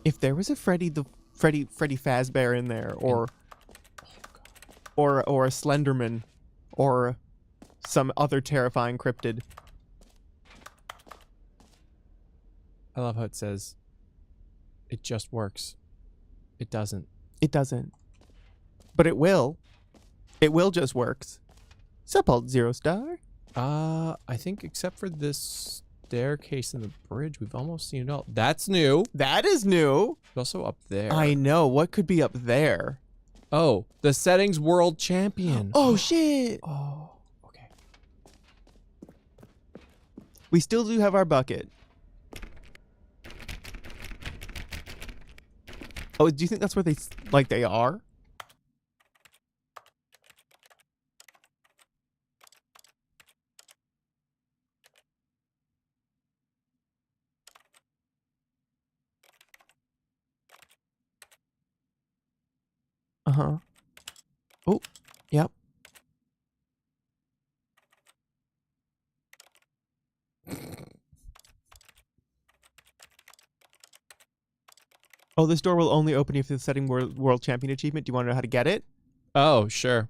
If there was a Freddy Fazbear in there, or a Slenderman, or some other terrifying cryptid. I love how it says, it just works. It doesn't. It doesn't. But it will. It will just works. Sup, Zero Star? I think except for this staircase in the bridge, we've almost seen it all. That's new. That is new. It's also up there. I know. What could be up there? Oh, the settings world champion. Oh, shit. Oh, okay. We still do have our bucket. Oh, do you think that's where they are? Uh-huh. Oh, yep. Oh, this door will only open if the setting world champion achievement. Do you want to know how to get it? Oh, sure.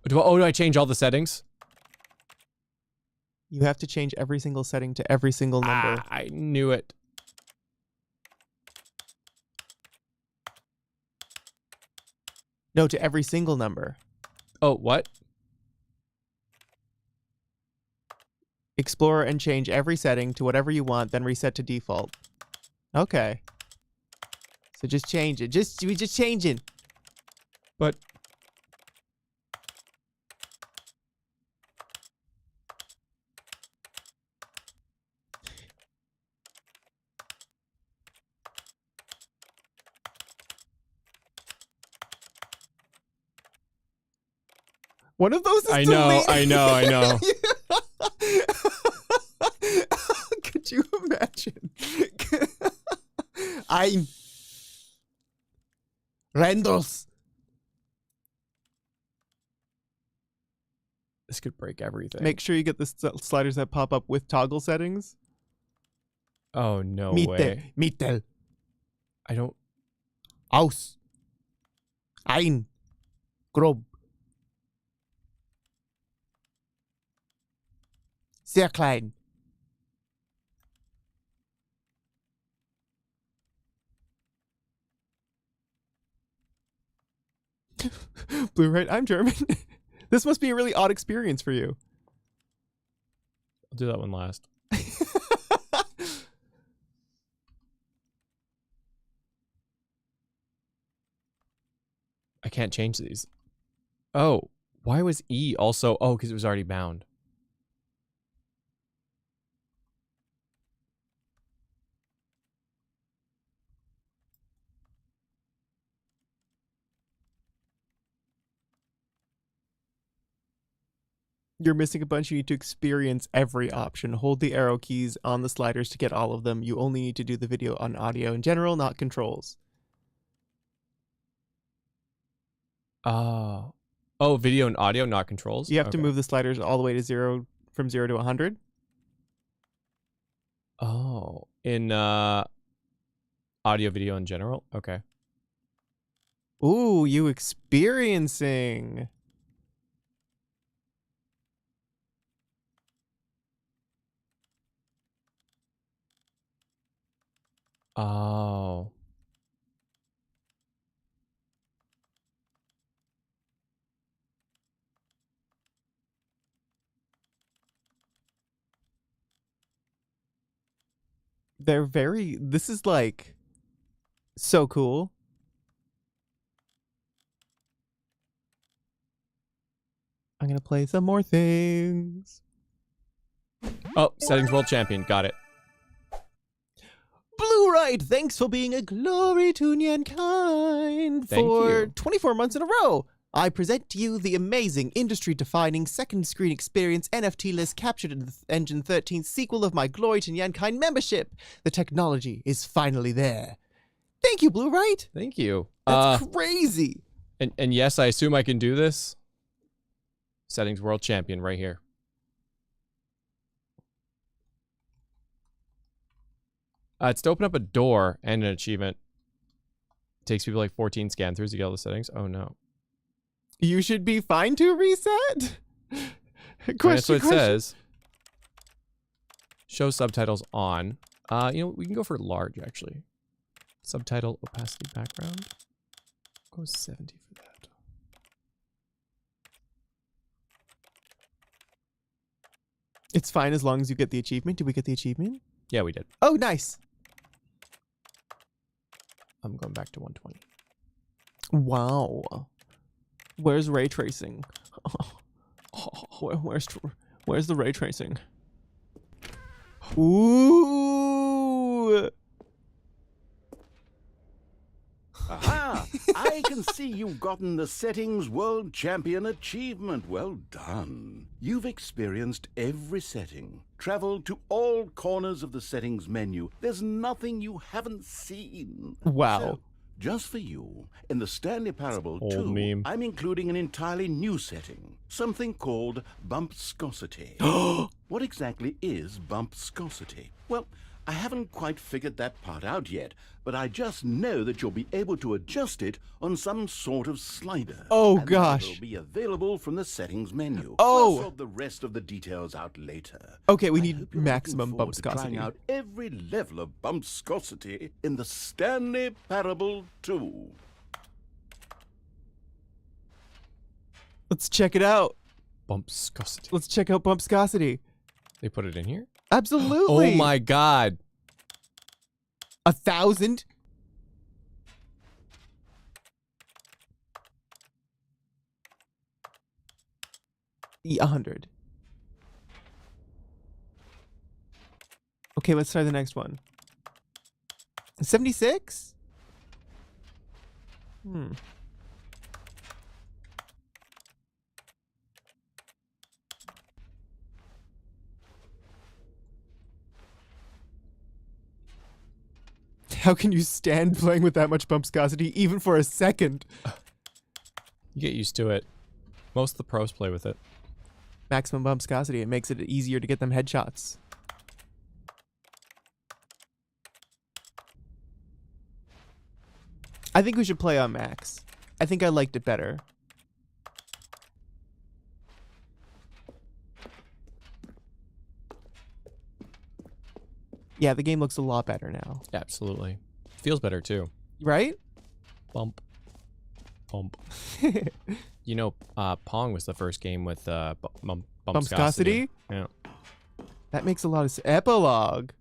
Do I change all the settings? You have to change every single setting to every single number. I knew it. No, to every single number. Oh, what? Explore and change every setting to whatever you want, then reset to default. Okay. So just change it. We just change it. But One of those is I know, deleted. I know. Could you imagine? I'm Randall's. This could break everything. Make sure you get the sliders that pop up with toggle settings. Oh, no way. Mittel. I don't... Aus. Ein. Grob. Sehr klein. Blue, right? I'm German. This must be a really odd experience for you. I'll do that one last. I can't change these. Oh, why was E also... Oh, because it was already bound. You're missing a bunch. You need to experience every option. Hold the arrow keys on the sliders to get all of them. You only need to do the video on audio in general, not controls. Oh. Oh, video and audio, not controls? You have to move the sliders all the way to 0, from 0 to 100. Oh. In audio, video in general? Okay. Ooh, you experiencing. Oh. They're very... This is like... so cool. I'm gonna play some more things. Oh, settings world champion. Got it. Blue Right, thanks for being a glory to NyanCave Thank for you. 24 months in a row. I present to you the amazing, industry-defining second screen experience NFT list captured in the Engine 13 sequel of my Glory to NyanCave membership. The technology is finally there. Thank you, Blue Right. Thank you. That's crazy. And yes, I assume I can do this. Settings world champion right here. It's to open up a door and an achievement. Takes people like 14 scan throughs to get all the settings. Oh no. You should be fine to reset. That's what it says. Show subtitles on. You know, we can go for large actually. Subtitle opacity background. Go 70 for that. It's fine as long as you get the achievement. Did we get the achievement? Yeah, we did. Oh, nice. I'm going back to 120. Wow. Where's ray tracing? Where's the ray tracing? Ooh. Aha! I can see you've gotten the Settings World Champion achievement. Well done. You've experienced every setting, traveled to all corners of the settings menu. There's nothing you haven't seen. Wow. So, just for you, in the Stanley Parable Old 2, meme. I'm including an entirely new setting, something called bumpscosity. What exactly is bumpscosity? Well, I haven't quite figured that part out yet, but I just know that you'll be able to adjust it on some sort of slider. Oh, and gosh. It'll be available from the settings menu. Oh. We'll sort the rest of the details out later. Okay, we I need hope you're maximum looking forward to trying bumpscosity. out every level of bumpscosity in the Stanley Parable 2. Let's check it out. Bumpscosity. Let's check out bumpscosity. They put it in here? Absolutely. Oh my god. 1,000. 100. Okay, let's try the next one. 76? How can you stand playing with that much bump scarcity even for a second? You get used to it. Most of the pros play with it. Maximum bump scarcity. It makes it easier to get them headshots. I think we should play on max. I think I liked it better. Yeah, the game looks a lot better now. Absolutely. Feels better too. Right? Bump. Pump. You know, Pong was the first game with bump scarcity? Yeah. That makes a lot of sense. Epilogue.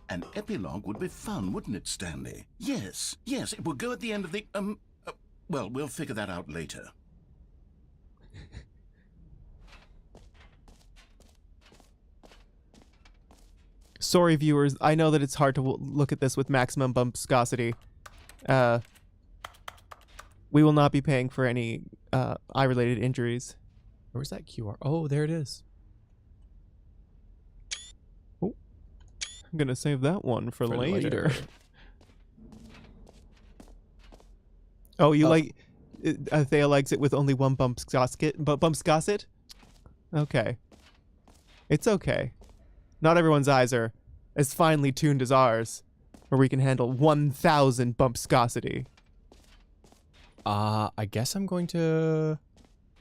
An epilogue would be fun, wouldn't it, Stanley? Yes, yes, it will go at the end of the, well, we'll figure that out later. Sorry, viewers. I know that it's hard to look at this with maximum bump scarcity. We will not be paying for any eye-related injuries. Where's that QR? Oh, there it is. Oh, I'm gonna save that one for later. Oh, you like? Thea likes it with only one bump scarcity. Okay, it's okay. Not everyone's eyes are as finely tuned as ours, where we can handle 1,000 bump scarcity. I guess I'm going to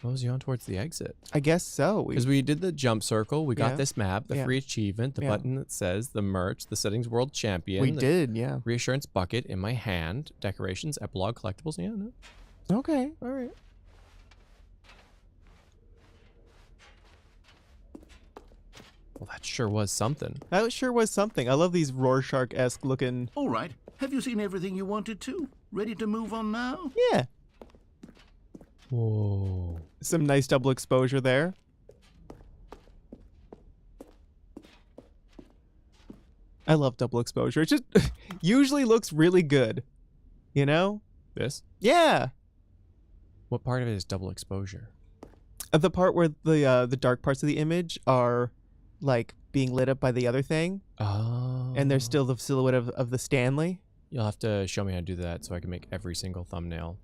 mosey on towards the exit. I guess so. Because we did the jump circle, we got Yeah. this map, the Yeah. free achievement, the Yeah. button that says the merch, the settings world champion. We the did, yeah. reassurance bucket in my hand, decorations, epilogue, collectibles. Yeah, no. Okay, all right. Well, that sure was something. That sure was something. I love these Rorschach-esque looking. All right, have you seen everything you wanted to? Ready to move on now? Yeah, Whoa. some nice double exposure there. I love double exposure. It just usually looks really good, you know? This? Yeah. What part of it is double exposure? The part where the dark parts of the image are like being lit up by the other thing, Oh. and there's still the silhouette of the Stanley. You'll have to show me how to do that so I can make every single thumbnail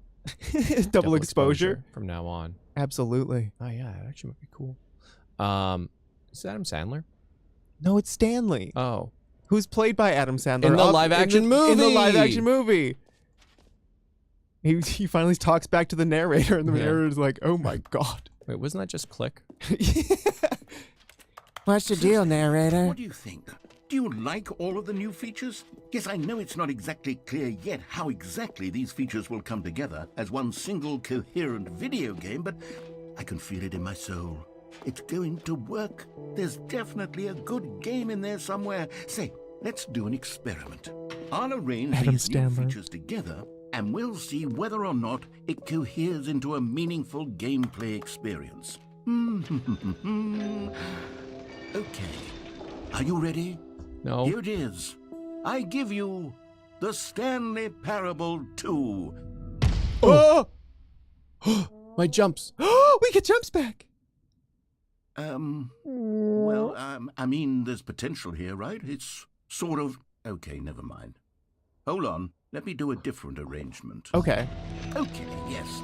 double exposure. from now on. Absolutely. Oh yeah, it actually might be cool. Is it Adam Sandler? No, it's Stanley, Oh. who's played by Adam Sandler In the up- live-action In the movie! live-action movie. He finally talks back to the narrator, and the Yeah. narrator's like, "Oh my god." Wait, wasn't that just click? What's the deal, narrator? What do you think? Do you like all of the new features? Yes, I know it's not exactly clear yet how exactly these features will come together as one single coherent video game, but I can feel it in my soul. It's going to work. There's definitely a good game in there somewhere. Say, let's do an experiment. I'll arrange Adam these new Sandler. features together, and we'll see whether or not it coheres into a meaningful gameplay experience. Okay. Are you ready? No. Here it is. I give you the Stanley Parable 2. Oh! My jumps. We get jumps back. Well, I mean, there's potential here, right? It's sort of... Okay, never mind. Hold on. Let me do a different arrangement. Okay. Okay, yes,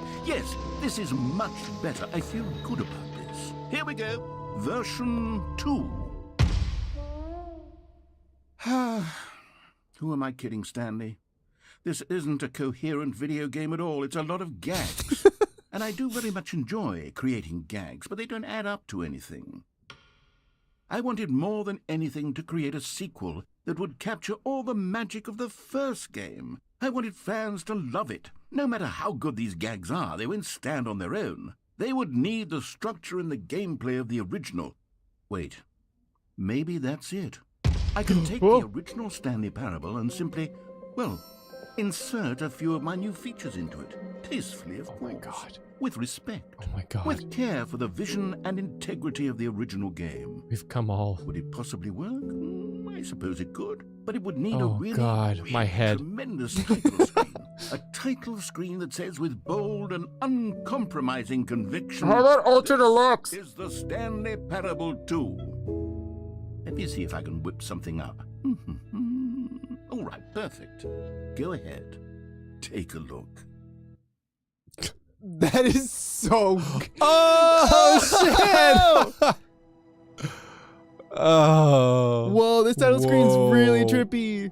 this is much better. I feel good about this. Here we go. Version 2. Who am I kidding, Stanley? This isn't a coherent video game at all. It's a lot of gags. And I do very much enjoy creating gags, but they don't add up to anything. I wanted more than anything to create a sequel that would capture all the magic of the first game. I wanted fans to love it. No matter how good these gags are, they won't stand on their own. They would need the structure and the gameplay of the original. Wait, maybe that's it. I can take Whoa. the original Stanley Parable and simply, well, Insert a few of my new features into it, tastefully, of course. Oh my god. With respect. Oh my god. With care for the vision and integrity of the original game. We've come all. Would it possibly work? I suppose it could, but it would need a Oh, really, God, really my head. tremendous title screen. A title screen that says with bold and uncompromising conviction, How about Ultra Deluxe? is the Stanley Parable 2. Let me see if I can whip something up. All right, perfect. Go ahead. Take a look. That is so. Oh, shit! Oh. Whoa, this title screen's really Whoa. trippy.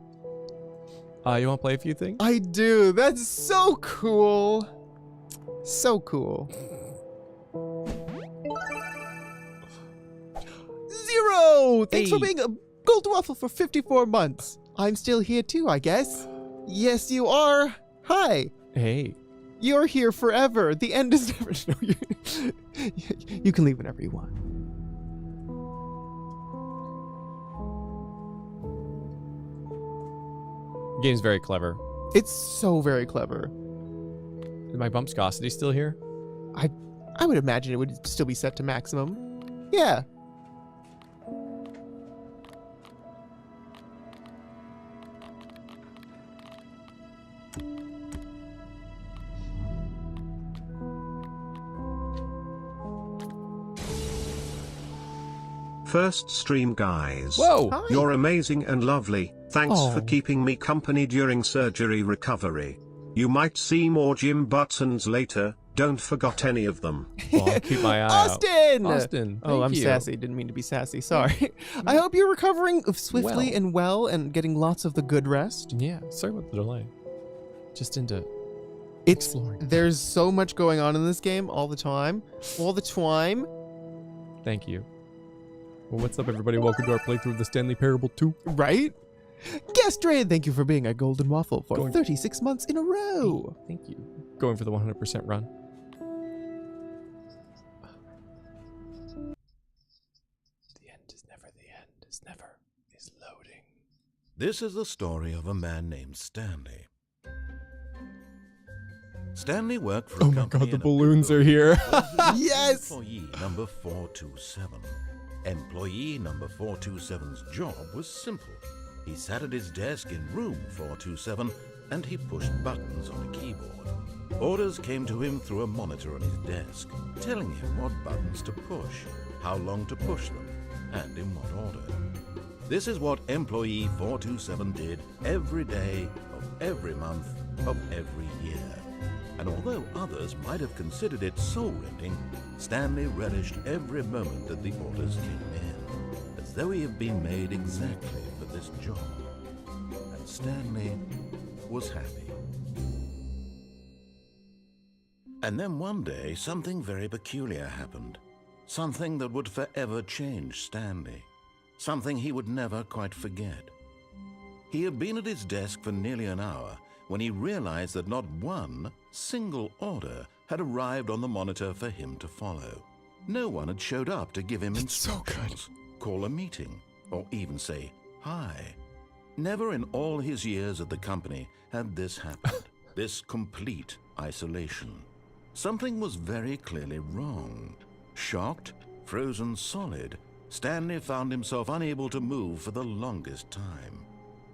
You want to play a few things? I do. That's so cool. So cool. 0! Thanks for Hey. being a gold waffle for 54 months. I'm still here too, I guess. Yes, you are. Hi. Hey. You're here forever. The end is never. No, you can leave whenever you want. Game's very clever. It's so very clever. Is my bump scarcity still here? I would imagine it would still be set to maximum. Yeah. First stream, guys. Whoa! Hi. You're amazing and lovely. Thanks for Oh. keeping me company during surgery recovery. You might see more gym buttons later. Don't forget any of them. Well, I'll keep my eye Austin! out. Austin! Oh, thank I'm you. sassy. Didn't mean to be sassy. Sorry. I hope you're recovering swiftly Well. and well and getting lots of the good rest. Yeah, sorry about the delay. Just into It's exploring. There's so much going on in this game all the time. All the time. Thank you. Well, what's up, everybody? Welcome to our playthrough of the Stanley Parable 2. Right? Guestraid, thank you for being a golden waffle for Going- 36 months in a row. Thank you. Going for the 100% run. The end is never the end. Is never. Is loading. This is the story of a man named Stanley. Stanley worked for a Oh my company god, the in a balloons big are here. Yes! Employee number 427. Employee number 427's job was simple. He sat at his desk in room 427 and he pushed buttons on a keyboard. Orders came to him through a monitor on his desk, telling him what buttons to push, how long to push them, and in what order. This is what employee 427 did every day of every month of every year. And although others might have considered it soul-rending, Stanley relished every moment that the orders came in, as though he had been made exactly for this job. And Stanley was happy. And then one day, something very peculiar happened. Something that would forever change Stanley. Something he would never quite forget. He had been at his desk for nearly an hour when he realized that not one single order had arrived on the monitor for him to follow. No one had showed up to give him instructions, call a meeting, or even say hi. Never in all his years at the company had this happened, this complete isolation. Something was very clearly wrong. Shocked, frozen solid, Stanley found himself unable to move for the longest time.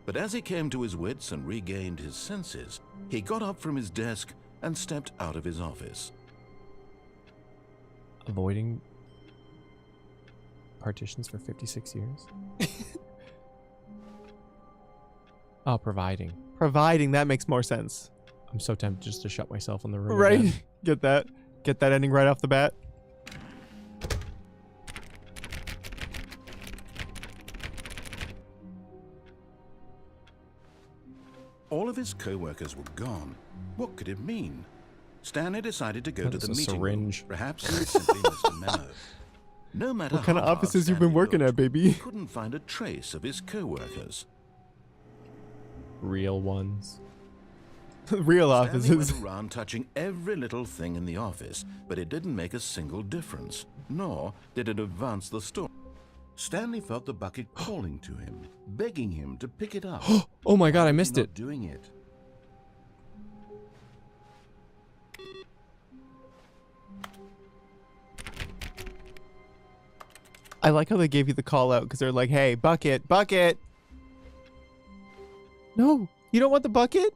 But as he came to his wits and regained his senses, he got up from his desk and stepped out of his office. Avoiding partitions for 56 years? Oh, providing. Providing, that makes more sense. I'm so tempted just to shut myself in the room. Right? again. Get that. Get that ending right off the bat. All of his co-workers were gone. What could it mean? Stanley decided to go That to is the a meeting syringe. room. Perhaps he had simply missed a memo. No matter What kind of how hard offices you've been Stanley working looked, at, baby? he couldn't find a trace of his co-workers. Real ones. Real Stanley offices. went around touching every little thing in the office, but it didn't make a single difference, nor did it advance the story. Stanley felt the bucket calling to him, begging him to pick it up. Oh my god, I missed Not it. doing it. I like how they gave you the call out because they're like, hey, bucket, bucket. No, you don't want the bucket?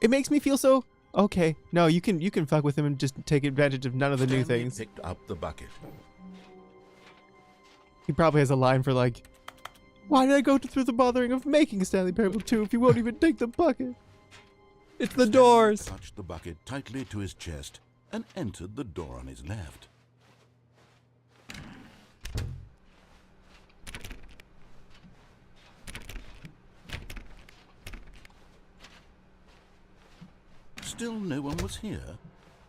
It makes me feel so... Okay, no, you can fuck with him and just take advantage of none of the new Stanley things. picked up the bucket. He probably has a line for like, why did I go through the bothering of making Stanley Parable 2 if you won't even take the bucket? It's the Stanley doors. Clutched the bucket tightly to his chest and entered the door on his left. Still no one was here.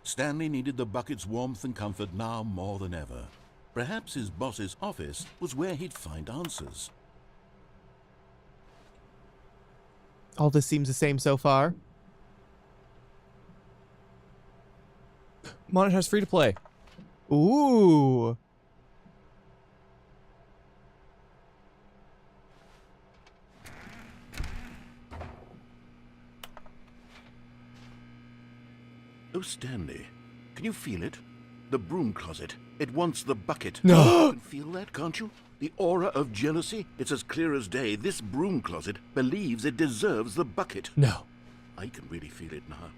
Stanley needed the bucket's warmth and comfort now more than ever. Perhaps his boss's office was where he'd find answers. All this seems the same so far. Monitors free to play. Ooh. Oh, Stanley, can you feel it? The broom closet. It wants the bucket. No. You can feel that, can't you? The aura of jealousy. It's as clear as day. This broom closet believes it deserves the bucket. No. I can really feel it now.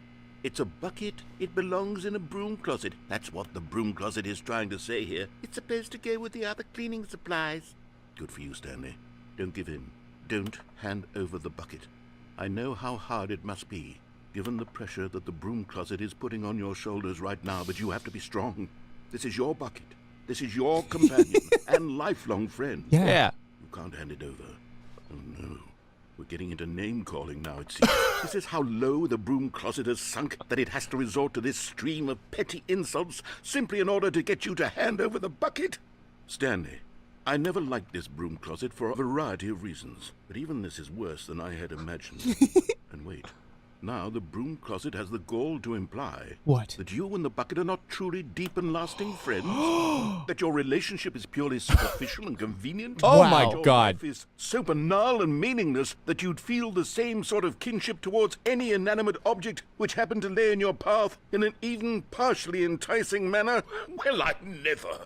It's a bucket. It belongs in a broom closet. That's what the broom closet is trying to say here. It's supposed to go with the other cleaning supplies. Good for you, Stanley. Don't give in. Don't hand over the bucket. I know how hard it must be, given the pressure that the broom closet is putting on your shoulders right now, but you have to be strong. This is your bucket. This is your companion and lifelong friend. Yeah. You can't hand it over. Oh, no. We're getting into name-calling now, it seems. This is how low the broom closet has sunk, that it has to resort to this stream of petty insults simply in order to get you to hand over the bucket. Stanley, I never liked this broom closet for a variety of reasons, but even this is worse than I had imagined. And wait. Now the broom closet has the gall to imply What? that you and the bucket are not truly deep and lasting friends, that your relationship is purely superficial and convenient. Oh Wow. my Your God. life is so banal and meaningless that you'd feel the same sort of kinship towards any inanimate object which happened to lay in your path in an even partially enticing manner. Well, I never.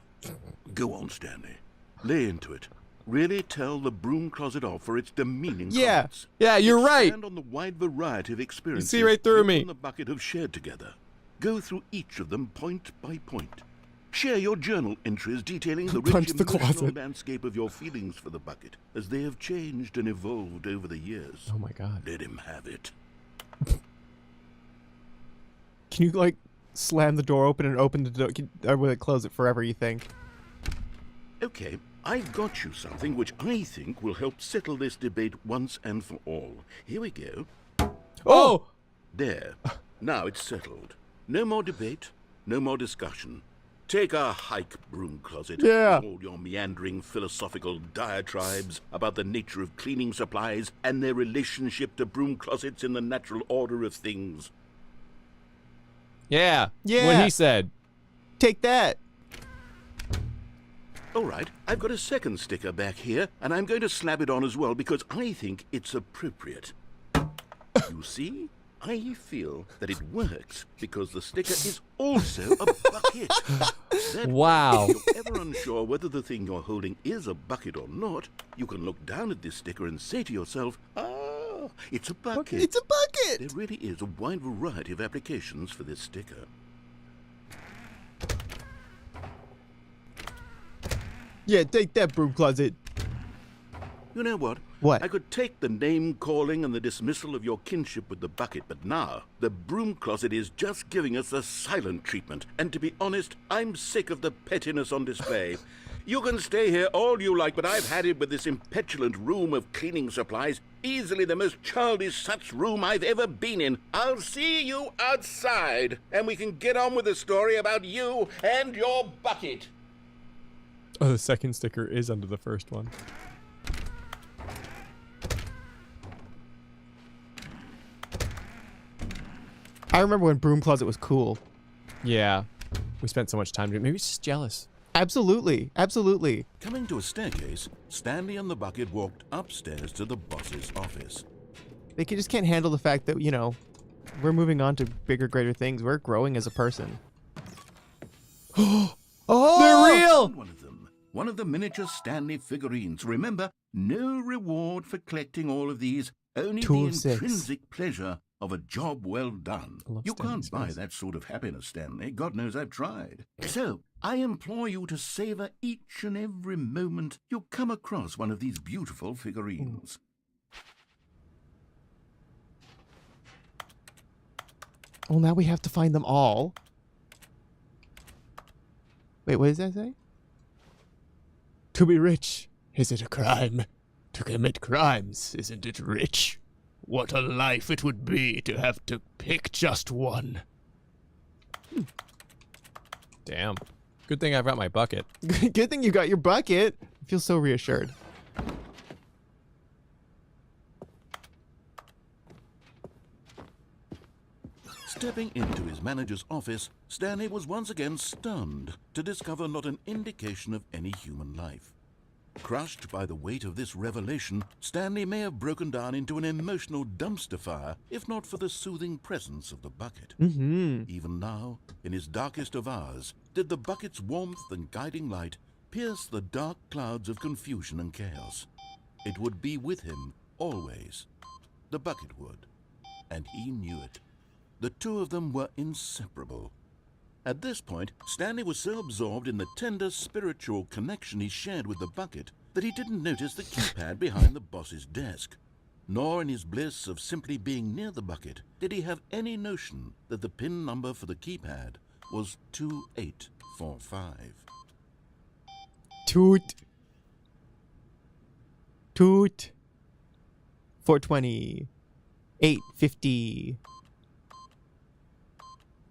Go on, Stanley. Lay into it. Really tell the broom closet off for its demeaning Yeah. comments. Yeah, you're right. Expand on the wide variety of experiences see right through you me. and the bucket have shared together. Go through each of them point by point. Share your journal entries detailing the rich Punch the emotional closet. landscape of your feelings for the bucket as they have changed and evolved over the years. Oh my God. Let him have it. Can you like slam the door open and open the door? Or will it close it forever, you think? Okay, I've got you something which I think will help settle this debate once and for all. Here we go. Oh! There. Now it's settled. No more debate, no more discussion. Take a hike, broom closet. Yeah. With all your meandering philosophical diatribes about the nature of cleaning supplies and their relationship to broom closets in the natural order of things. Yeah. Yeah. What he said. Take that. All right, I've got a second sticker back here, and I'm going to slap it on as well because I think it's appropriate. You see? I feel that it works because the sticker is also a bucket. That Wow. way, if you're ever unsure whether the thing you're holding is a bucket or not, you can look down at this sticker and say to yourself, ah, it's a bucket. It's a bucket. There really is a wide variety of applications for this sticker. Yeah, take that, broom closet. You know what? What? I could take the name-calling and the dismissal of your kinship with the bucket, but now the broom closet is just giving us the silent treatment. And to be honest, I'm sick of the pettiness on display. You can stay here all you like, but I've had it with this impetulant room of cleaning supplies. Easily the most childish such room I've ever been in. I'll see you outside, and we can get on with the story about you and your bucket. Oh, the second sticker is under the first one. I remember when broom closet was cool. Yeah. We spent so much time doing it. Maybe it's just jealous. Absolutely. Absolutely. Coming to a staircase, Stanley and the bucket walked upstairs to the boss's office. They just can't handle the fact that, you know, we're moving on to bigger, greater things. We're growing as a person. They're real! One of them, one of the miniature Stanley figurines. Remember, no reward for collecting all of these, only the 2 of 6. intrinsic pleasure of a job well done. I love You Stanley's can't buy face. that sort of happiness, Stanley. God knows I've tried. So, I implore you to savor each and every moment you come across one of these beautiful figurines. Well, now we have to find them all. Wait, what does that say? To be rich, is it a crime? To commit crimes, isn't it rich? What a life it would be to have to pick just one. Damn. Good thing I've got my bucket. Good thing you got your bucket. I feel so reassured. Stepping into his manager's office, Stanley was once again stunned to discover not an indication of any human life. Crushed by the weight of this revelation, Stanley may have broken down into an emotional dumpster fire if not for the soothing presence of the bucket. Even now, in his darkest of hours, did the bucket's warmth and guiding light pierce the dark clouds of confusion and chaos. It would be with him always. The bucket would, and he knew it. The two of them were inseparable. At this point, Stanley was so absorbed in the tender spiritual connection he shared with the bucket that he didn't notice the keypad behind the boss's desk. Nor in his bliss of simply being near the bucket did he have any notion that the PIN number for the keypad was 2845. Toot. Toot. 420. 850.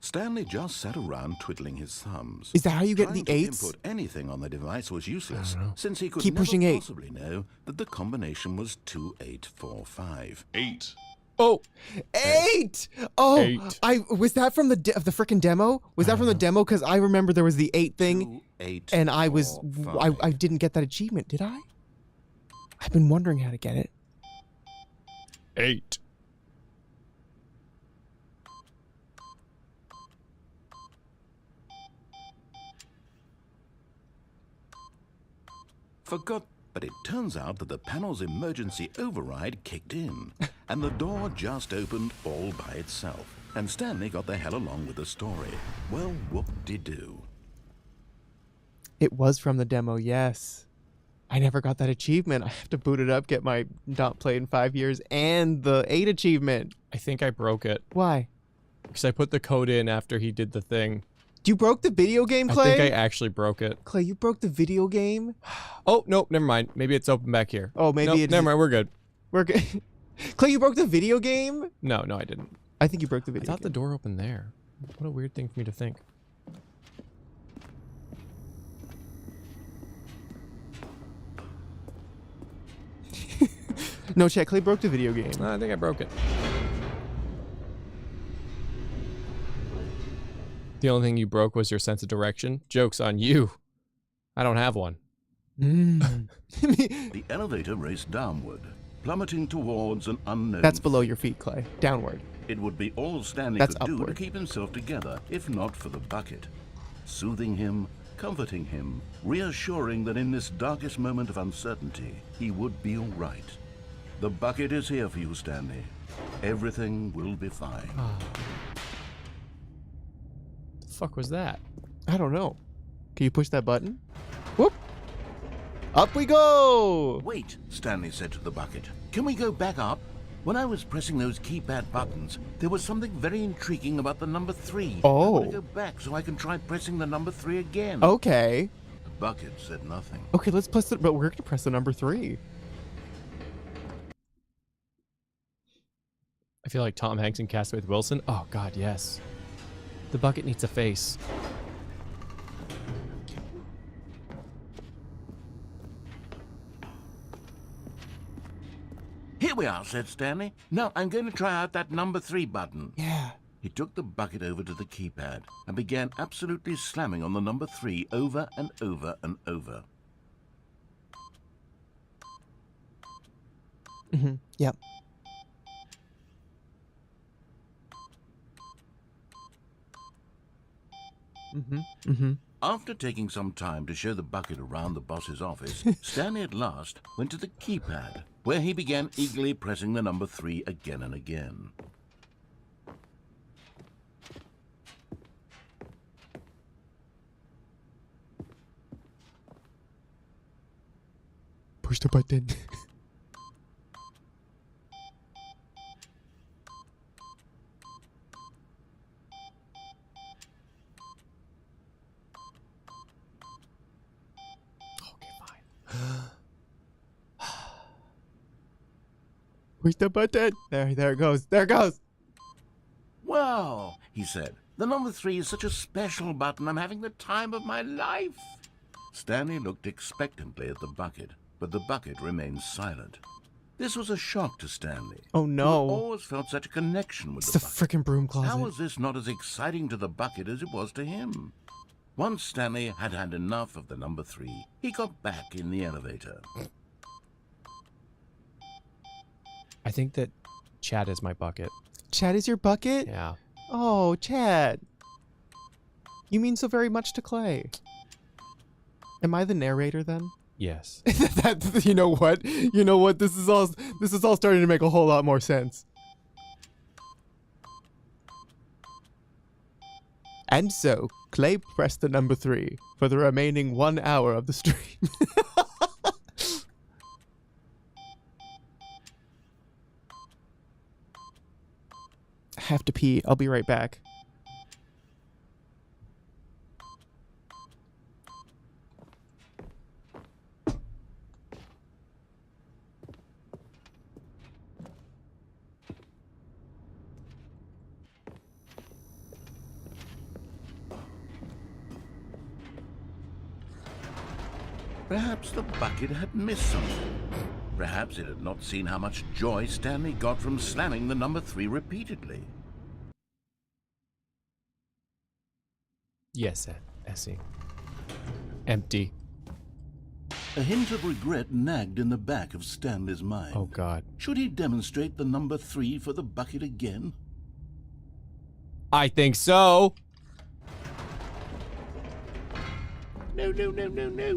Stanley just sat around twiddling his thumbs. Is that how you get Trying the to 8s? input anything on the device was useless, since he could Keep never pushing 8. possibly know that the combination was 2845. 8. Oh, 8! Oh, 8. Was that from the frickin' demo? Was that from the demo? Because I remember there was the 8 thing, 2845. and I didn't get that achievement, did I? I've been wondering how to get it. 8. Forgot, but it turns out that the panel's emergency override kicked in, and the door just opened all by itself. And Stanley got the hell along with the story. Well, whoop-de-doo. It was from the demo, yes. I never got that achievement. I have to boot it up, get my not played in 5 years, and the 8 achievement. I think I broke it Why? because I put the code in after he did the thing. You broke the video game, Clay? I think I actually broke it. Clay, you broke the video game? Oh, nope, never mind. Maybe it's open back here. Oh, maybe Nope, it's... never mind, we're good. We're good. Clay, you broke the video game? No, I didn't. I think you broke the I video thought the game. door opened there. What a weird thing for me to think. No, check. Clay broke the video game. I think I broke it. The only thing you broke was your sense of direction. Joke's on you. I don't have one. The elevator raced downward, plummeting towards an unknown. That's below your feet, Clay. Downward. It would be all Stanley That's could do to upward. keep himself together, if not for the bucket. Soothing him, comforting him, reassuring that in this darkest moment of uncertainty, he would be all right. The bucket is here for you, Stanley. Everything will be fine. The fuck was that? I don't know. Can you push that button? Whoop. Up we go. Wait, Stanley said to the bucket. Can we go back up? When I was pressing those keypad buttons, there was something very intriguing about the number 3. I Oh. want to go back so I can try pressing the number 3 again. Okay. The bucket said nothing. Okay, let's press it, but we're going to press the number 3. I feel like Tom Hanks in Castaway with Wilson. Oh, God, yes. The bucket needs a face. Here we are, said Stanley. Now I'm going to try out that number 3 button. Yeah. He took the bucket over to the keypad and began absolutely slamming on the number 3 over and over and over. Yep. After taking some time to show the bucket around the boss's office, Stanley at last went to the keypad, where he began eagerly pressing the number 3 again and again. Push the button. Push the button. There it goes. There it goes. Wow, he said. The number 3 is such a special button. I'm having the time of my life. Stanley looked expectantly at the bucket, but the bucket remained silent. This was a shock to Stanley. Oh He no. always felt such a connection with It's the the bucket. freaking broom How closet. was this not as exciting to the bucket as it was to him? Once Stanley had had enough of the number 3, he got back in the elevator. I think that Chad is my bucket. Chad is your bucket? Yeah. Oh, Chad. You mean so very much to Clay. Am I the narrator then? Yes. That, you know what? You know what? This is all starting to make a whole lot more sense. And so, Clay pressed the number 3 for the remaining 1 hour of the stream. I have to pee. I'll be right back. Perhaps the bucket had missed something. Perhaps it had not seen how much joy Stanley got from slamming the number 3 repeatedly. Yes, Essie. Empty. A hint of regret nagged in the back of Stanley's mind. Oh God. Should he demonstrate the number 3 for the bucket again? I think so. No,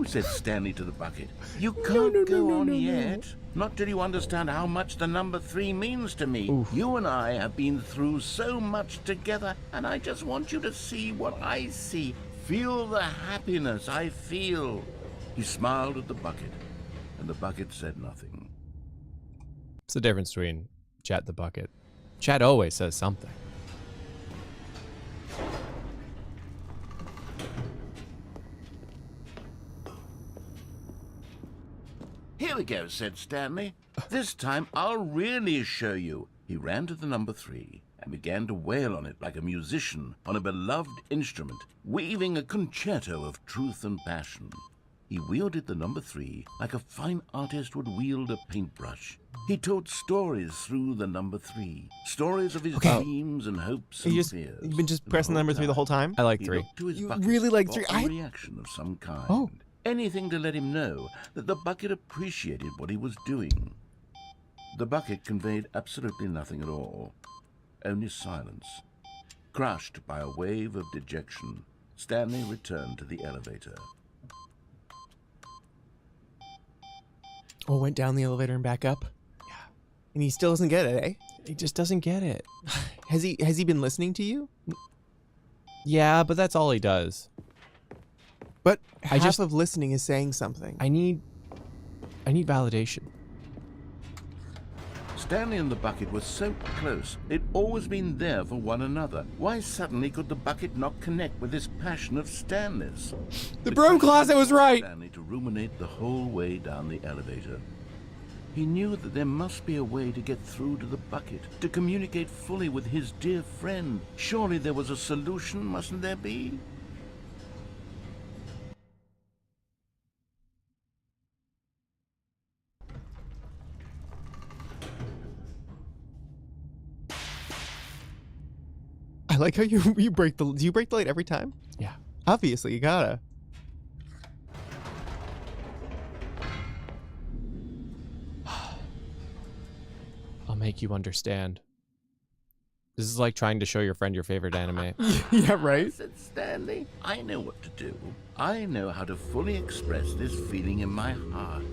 said Stanley to the bucket. You can't go on yet. Not till you understand how much the number 3 means to me. Oof. You and I have been through so much together, and I just want you to see what I see. Feel the happiness I feel. He smiled at the bucket, and the bucket said nothing. It's the difference between Chad and the bucket. Chad always says something. Here we go, said Stanley. This time I'll really show you. He ran to the number 3 and began to wail on it like a musician on a beloved instrument, weaving a concerto of truth and passion. He wielded the number 3 like a fine artist would wield a paintbrush. He told stories through the number 3, stories of his dreams and hopes and fears. You've been just And pressing the number 3 the whole time? I like he 3. looked to his You bucket really like for 3? a reaction of some kind. Oh. Anything to let him know that the bucket appreciated what he was doing. The bucket conveyed absolutely nothing at all, only silence. Crushed by a wave of dejection, Stanley returned to the elevator. Oh, went down the elevator and back up? Yeah. And he still doesn't get it, eh? He just doesn't get it. Has he been listening to you? Yeah, but that's all he does. But half of listening is saying something. I need validation. Stanley and the bucket were so close. They'd always been there for one another. Why suddenly could the bucket not connect with this passion of Stanley's? The broom closet was right. Stanley to ruminate the whole way down the elevator. He knew that there must be a way to get through to the bucket, to communicate fully with his dear friend. Surely there was a solution, mustn't there be? I like how you break the... Do you break the light every time? Yeah. Obviously, you gotta. I'll make you understand. This is like trying to show your friend your favorite anime. Yeah, right? Said Stanley. I know what to do. I know how to fully express this feeling in my heart.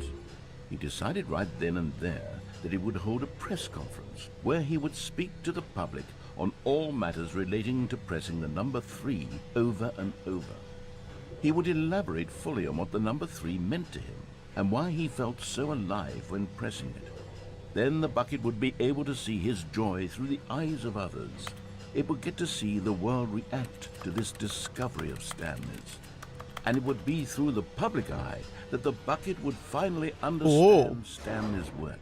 He decided right then and there that he would hold a press conference where he would speak to the public on all matters relating to pressing the number 3 over and over. He would elaborate fully on what the number 3 meant to him and why he felt so alive when pressing it. Then the bucket would be able to see his joy through the eyes of others. It would get to see the world react to this discovery of Stanley's. And it would be through the public eye that the bucket would finally understand Stanley's work.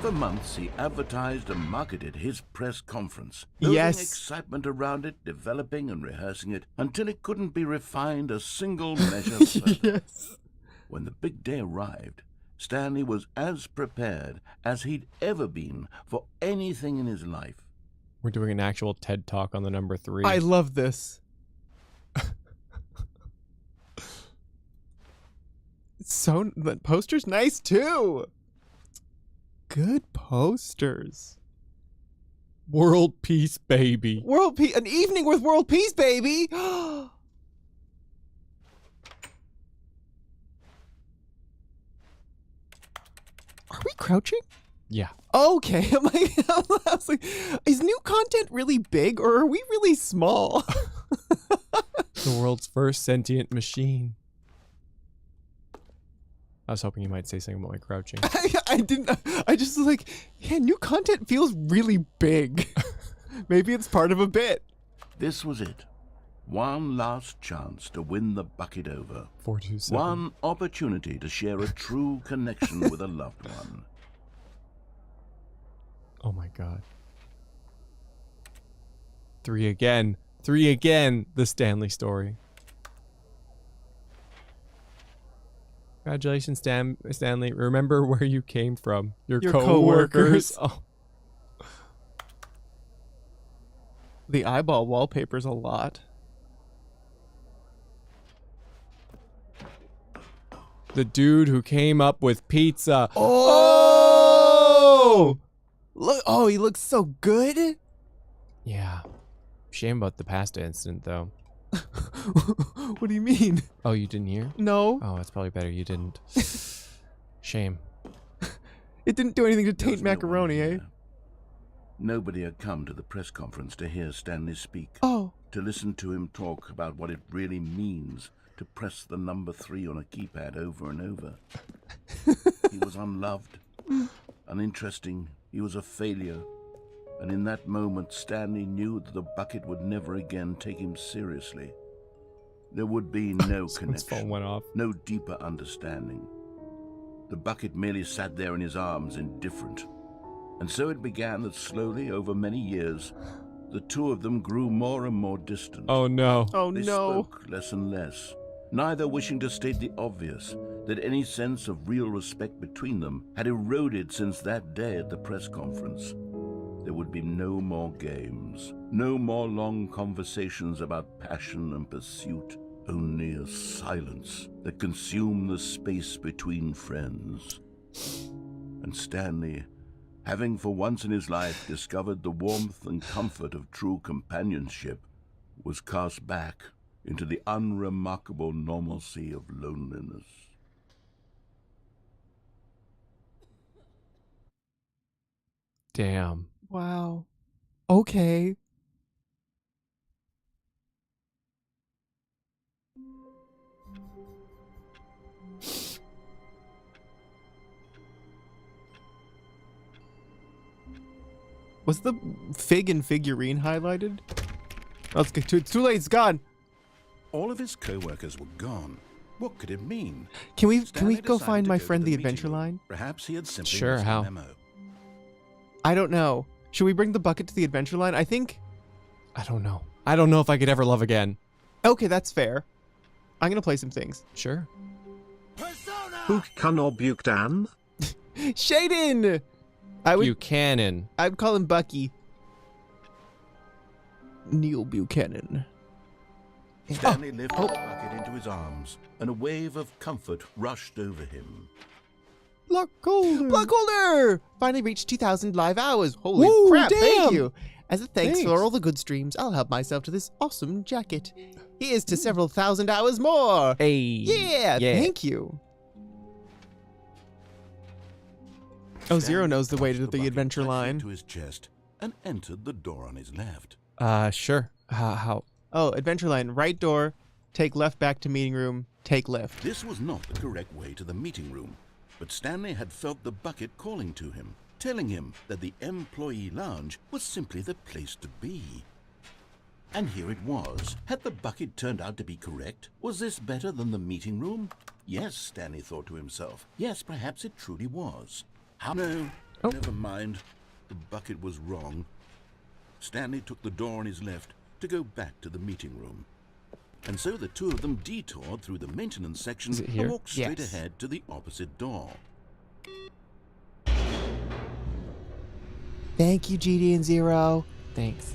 For months, he advertised and marketed his press conference, building Yes. excitement around it, developing and rehearsing it, until it couldn't be refined a single measure further. Yes. When the big day arrived, Stanley was as prepared as he'd ever been for anything in his life. We're doing an actual TED Talk on the number 3. I love this. So the poster's nice too. Good posters. World peace, baby. World peace. An evening with world peace, baby. Are we crouching? Yeah. Okay. I'm like, I was like, is new content really big or are we really small? The world's first sentient machine. I was hoping you might say something about my crouching. I didn't. I just was like, yeah, new content feels really big. Maybe it's part of a bit. This was it. One last chance to win the bucket over. 427. One opportunity to share a true connection with a loved one. Oh my god. 3 again. 3 again. The Stanley story. Congratulations, Stanley. Remember where you came from. Your coworkers. Oh. The eyeball wallpaper's a lot. The dude who came up with pizza. Oh! Look! Oh, he looks so good. Yeah. Shame about the pasta incident, though. What do you mean? Oh, you didn't hear? No, Oh, it's probably better you didn't. Shame. it didn't do anything to There was taint no one macaroni, eh? there. Nobody had come to the press conference to hear Stanley speak, Oh, to listen to him talk about what it really means to press the number 3 on a keypad over and over. He was unloved, uninteresting, he was a failure. And in that moment, Stanley knew that the bucket would never again take him seriously. There would be no Someone's phone connection, went off. no deeper understanding. The bucket merely sat there in his arms, indifferent. And so it began that slowly, over many years, the two of them grew more and more distant. Oh no. oh They no. spoke less and less, neither wishing to state the obvious, that any sense of real respect between them had eroded since that day at the press conference. There would be no more games, no more long conversations about passion and pursuit, only a silence that consumed the space between friends. And Stanley, having for once in his life discovered the warmth and comfort of true companionship, was cast back into the unremarkable normalcy of loneliness. Damn. Wow. Okay. Was the fig and figurine highlighted? Oh, it's too late. It's gone. All of his co-workers were gone. What could it mean? Can we Stanley go decided find to my go to friend the meeting adventure room. line? Perhaps he had simply Sure, missed how? the memo. I don't know. Should we bring the bucket to the adventure line? I think. I don't know. I don't know if I could ever love again. Okay, that's fair. I'm gonna play some things. Sure. Buchanan or Buchanan? Shaden. I'd Buchanan. call him Bucky. Neil Buchanan. Stanley lifted the bucket into his arms, and a wave of comfort rushed over him. Block holder. Block holder! Finally reached 2,000 live hours. Holy Woo, crap, damn. thank you. As a thanks Thanks. for all the good streams, I'll help myself to this awesome jacket. Here's to several thousand hours more. Hey. Yeah, thank you. Oh, Zero knows the way to the bucket adventure touched it line. to his chest and entered the door on his left. Sure. How? Oh, adventure line. Right door. Take left back to meeting room. Take lift. This was not the correct way to the meeting room, but Stanley had felt the bucket calling to him, telling him that the employee lounge was simply the place to be. And here it was. Had the bucket turned out to be correct? Was this better than the meeting room? Yes, Stanley thought to himself. Yes, perhaps it truly was. How? No, never mind. The bucket was wrong. Stanley took the door on his left to go back to the meeting room. And so the two of them detoured through the maintenance section Is it here? and walked straight Yes. ahead to the opposite door. Thank you, GD and Zero. Thanks.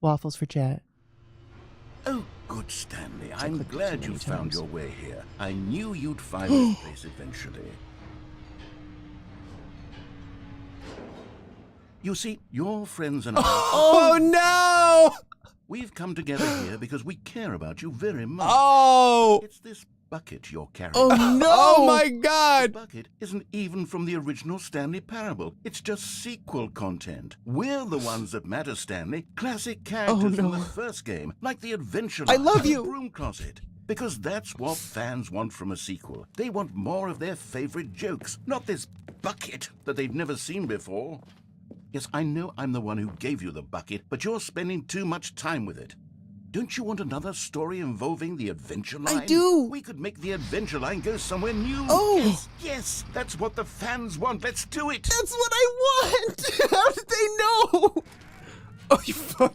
Waffles for chat. Oh, good, Stanley. I'm clicked glad too you many found times. your way here. I knew you'd find this place eventually. You see, your friends and I, Oh no! we've come together here because we care about you very much. Oh! It's this bucket you're carrying. Oh no! Oh my The God! bucket isn't even from the original Stanley Parable. It's just sequel content. We're the ones that matter, Stanley. Classic characters from no. the first game, like the Adventure I Line love and you. Broom Closet. Because that's what fans want from a sequel. They want more of their favorite jokes, not this bucket that they've never seen before. Yes, I know I'm the one who gave you the bucket, but you're spending too much time with it. Don't you want another story involving the Adventure Line? I do. We could make the Adventure Line go somewhere new. Oh. Yes, yes, that's what the fans want. Let's do it. That's what I want! How did they know? Oh, you fuck.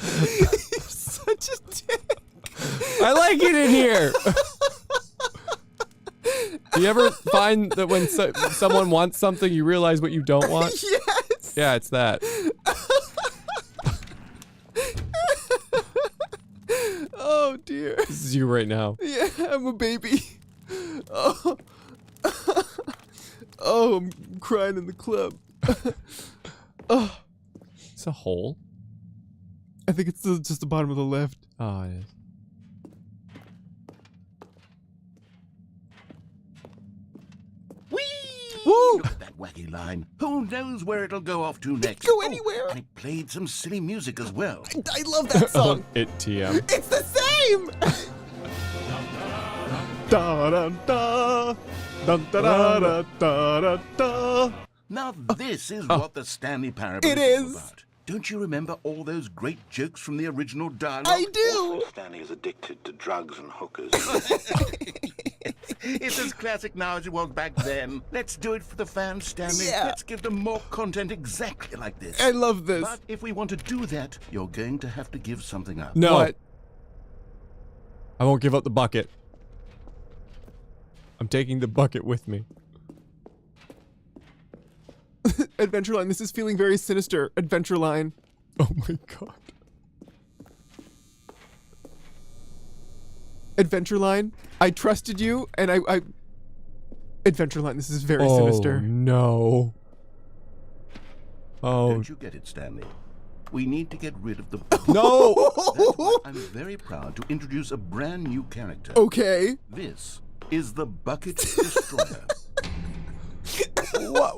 You're such a dick. I like it in here. Do you ever find that when someone wants something, you realize what you don't want? Yes. Yeah, it's that. Oh, dear. This is you right now. Yeah, I'm a baby. Oh, oh, I'm crying in the club. Oh, It's a hole. I think it's just the bottom of the left. Oh, it is. Whee! Woo! Look at that wacky line. Who knows where it'll go off to next? go anywhere. And it played some silly music as well. I love that song. It TM. It's the same. Da da da. Dun, da, da, da, da, da, da. Now this is what the Stanley Parable It is all is. about. Don't you remember all those great jokes from the original dialogue? I do. Stanley is addicted to drugs and hookers. It's as classic now as it was back then. Let's do it for the fans, Stanley. Yeah. Let's give them more content exactly like this. I love this. But if we want to do that, you're going to have to give something up. No. What? I won't give up the bucket. I'm taking the bucket with me. Adventure Line, this is feeling very sinister. Adventure Line. Oh my God. Adventure Line, I trusted you, and I... Adventure Line, this is very Oh sinister. no. Oh Don't you get it, Stanley? We need to get rid of the... no. That's why I'm very proud to introduce a brand new character. Okay. This is the Bucket Destroyer.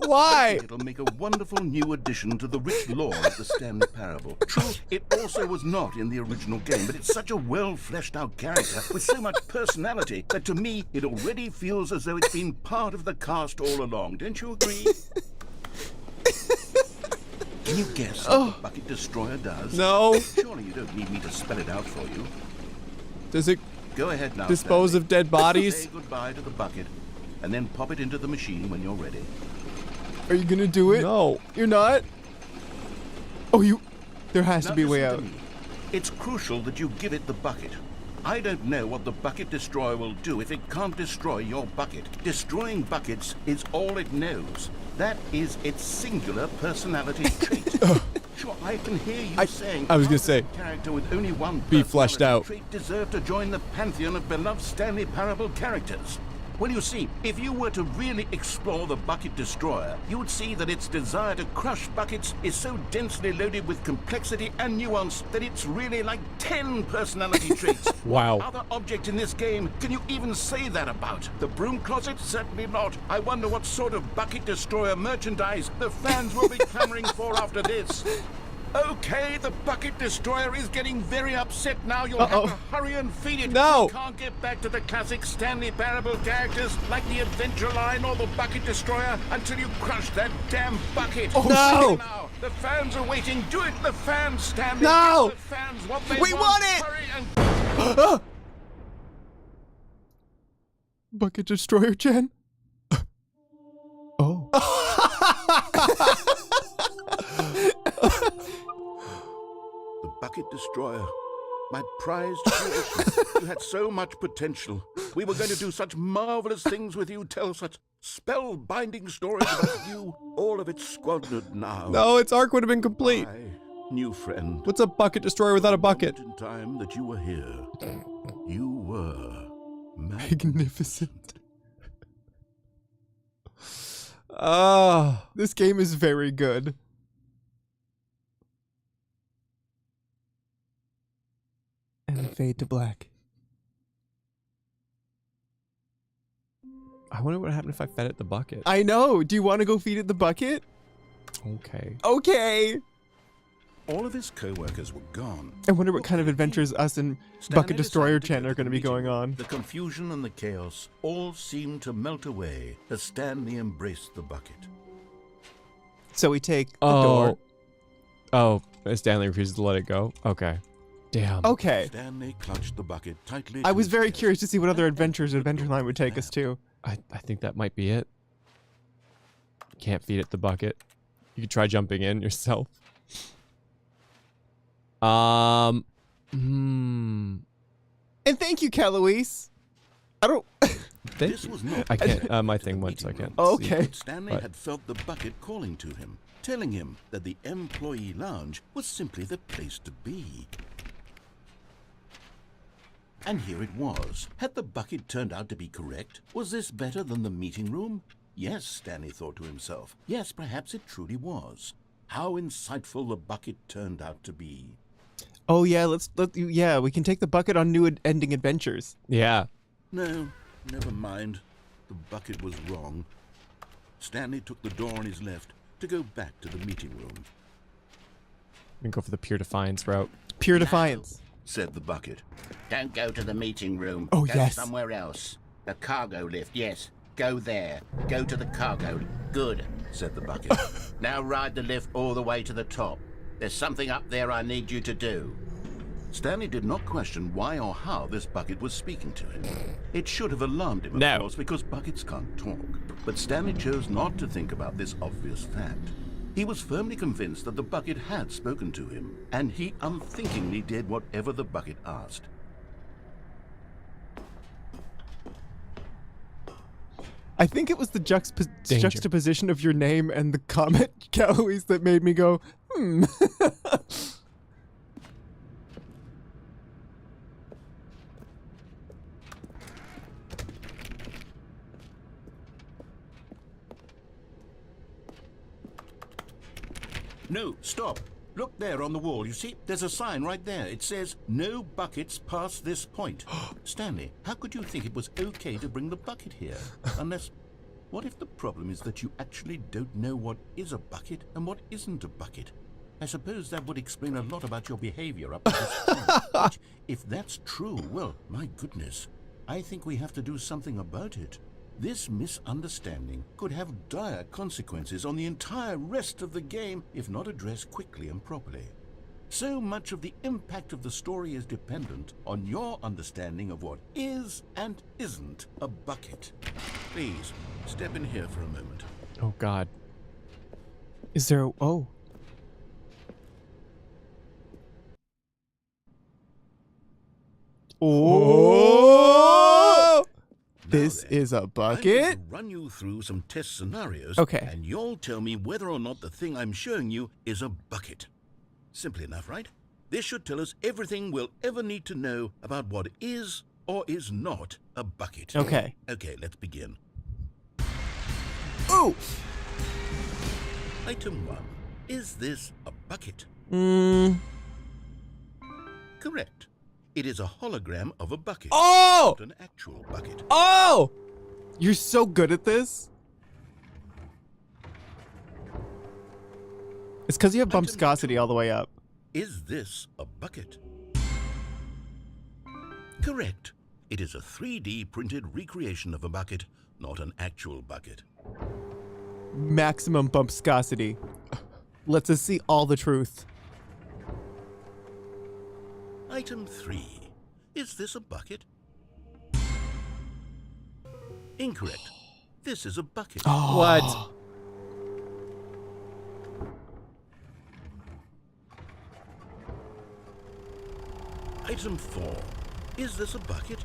Why? It'll make a wonderful new addition to the rich lore of the Stanley Parable. True, it also was not in the original game, but it's such a well-fleshed-out character with so much personality that to me, it already feels as though it's been part of the cast all along. Don't you agree? Can you guess what the Bucket Destroyer does? No. Surely you don't need me to spell it out for you. Does it Go ahead now, dispose Stanley. of dead bodies? Say goodbye to the bucket, and then pop it into the machine when you're ready. Are you gonna do it? No. You're not? Oh, you... There has to Now be a way listen out. to me. It's crucial that you give it the bucket. I don't know what the Bucket Destroyer will do if it can't destroy your bucket. Destroying buckets is all it knows. That is its singular personality trait. Sure, I can hear you saying. I was gonna say, a character with only one be fleshed out. trait deserved to join the pantheon of beloved Stanley Parable characters. Well, you see, if you were to really explore the Bucket Destroyer, you would see that its desire to crush buckets is so densely loaded with complexity and nuance that it's really like 10 personality traits. Wow. What other object in this game can you even say that about? The broom closet? Certainly not. I wonder what sort of Bucket Destroyer merchandise the fans will be clamoring for after this. Okay, the Bucket Destroyer is getting very upset now. You'll have to hurry and feed it. No! You can't get back to the classic Stanley Parable characters like the Adventure Line or the Bucket Destroyer until you crush that damn bucket. Oh, no! Now. The fans are waiting. Do it, the fans, Stanley. No! Give the fans what they We want it! Hurry and... Bucket Destroyer, Jen? Oh. The Bucket Destroyer. My prized creation. You had so much potential. We were going to do such marvelous things with you, tell such spellbinding stories about you. All of it squandered now. No, its arc would have been complete. My new friend. What's a Bucket Destroyer without a bucket? In time that you were here, you were Magnificent. This This game is very good. And fade to black. I wonder what happened if I fed it the bucket. I know. Do you want to go feed it the bucket? Okay. Okay. All of his co-workers were gone. I wonder what kind of adventures us and Stanley Bucket Destroyer decided to Chen go are to going to the be going meeting. on. The confusion and the chaos all seemed to melt away as Stanley embraced the bucket. So we take the door. Oh, Stanley refuses to let it go? Okay. Damn. Okay. Stanley clutched the bucket tightly. I to was his very chest. curious to see what other adventures Adventureline would take us to. I think that might be it. Can't feed it the bucket. You could try jumping in yourself. And thank you, Keloise. I don't... This was not I can't. My to the thing went, so I meeting can't. room. Okay. But Stanley But- had felt the bucket calling to him, telling him that the employee lounge was simply the place to be. And here it was. Had the bucket turned out to be correct? Was this better than the meeting room? Yes, Stanley thought to himself. Yes, perhaps it truly was. How insightful the bucket turned out to be. Oh yeah, yeah, we can take the bucket on new ending adventures. Yeah. No, never mind. The bucket was wrong. Stanley took the door on his left to go back to the meeting room. We can go for the pure defiance route. Pure defiance. Said the bucket. Don't go to the meeting room. Oh, go yes. somewhere else. The cargo lift, yes. Go there. Go to the cargo. Good, said the bucket. Now ride the lift all the way to the top. There's something up there I need you to do. Stanley did not question why or how this bucket was speaking to him. It should have alarmed him, of course, because buckets can't talk. But Stanley chose not to think about this obvious fact. He was firmly convinced that the bucket had spoken to him, and he unthinkingly did whatever the bucket asked. I think it was the Danger. juxtaposition of your name and the comment, Keloise, that made me go, No, stop. Look there on the wall. You see, there's a sign right there. It says, no buckets past this point. Stanley, how could you think it was okay to bring the bucket here? Unless, what if the problem is that you actually don't know what is a bucket and what isn't a bucket? I suppose that would explain a lot about your behavior up to this point. Which, if that's true, well, my goodness, I think we have to do something about it. This misunderstanding could have dire consequences on the entire rest of the game if not addressed quickly and properly. So much of the impact of the story is dependent on your understanding of what is and isn't a bucket. Please, step in here for a moment. Oh, God. is there oh. Oh! This Now then, is a I'm bucket? going to run you through some test scenarios. Okay. And you'll tell me whether or not the thing I'm showing you is a bucket. Simple enough, right? This should tell us everything we'll ever need to know about what is or is not a bucket. Okay. Okay, let's begin. Ooh! Item 1. Is this a bucket? Correct. It is a hologram of a bucket. Oh! Not an actual bucket. Oh! You're so good at this. It's because you have bump Item scarcity all the way up. Is this a bucket? Correct. It is a 3D printed recreation of a bucket, not an actual bucket. Maximum bump scarcity. Lets us see all the truth. Item 3. Is this a bucket? Incorrect. This is a bucket. What? Item 4. Is this a bucket?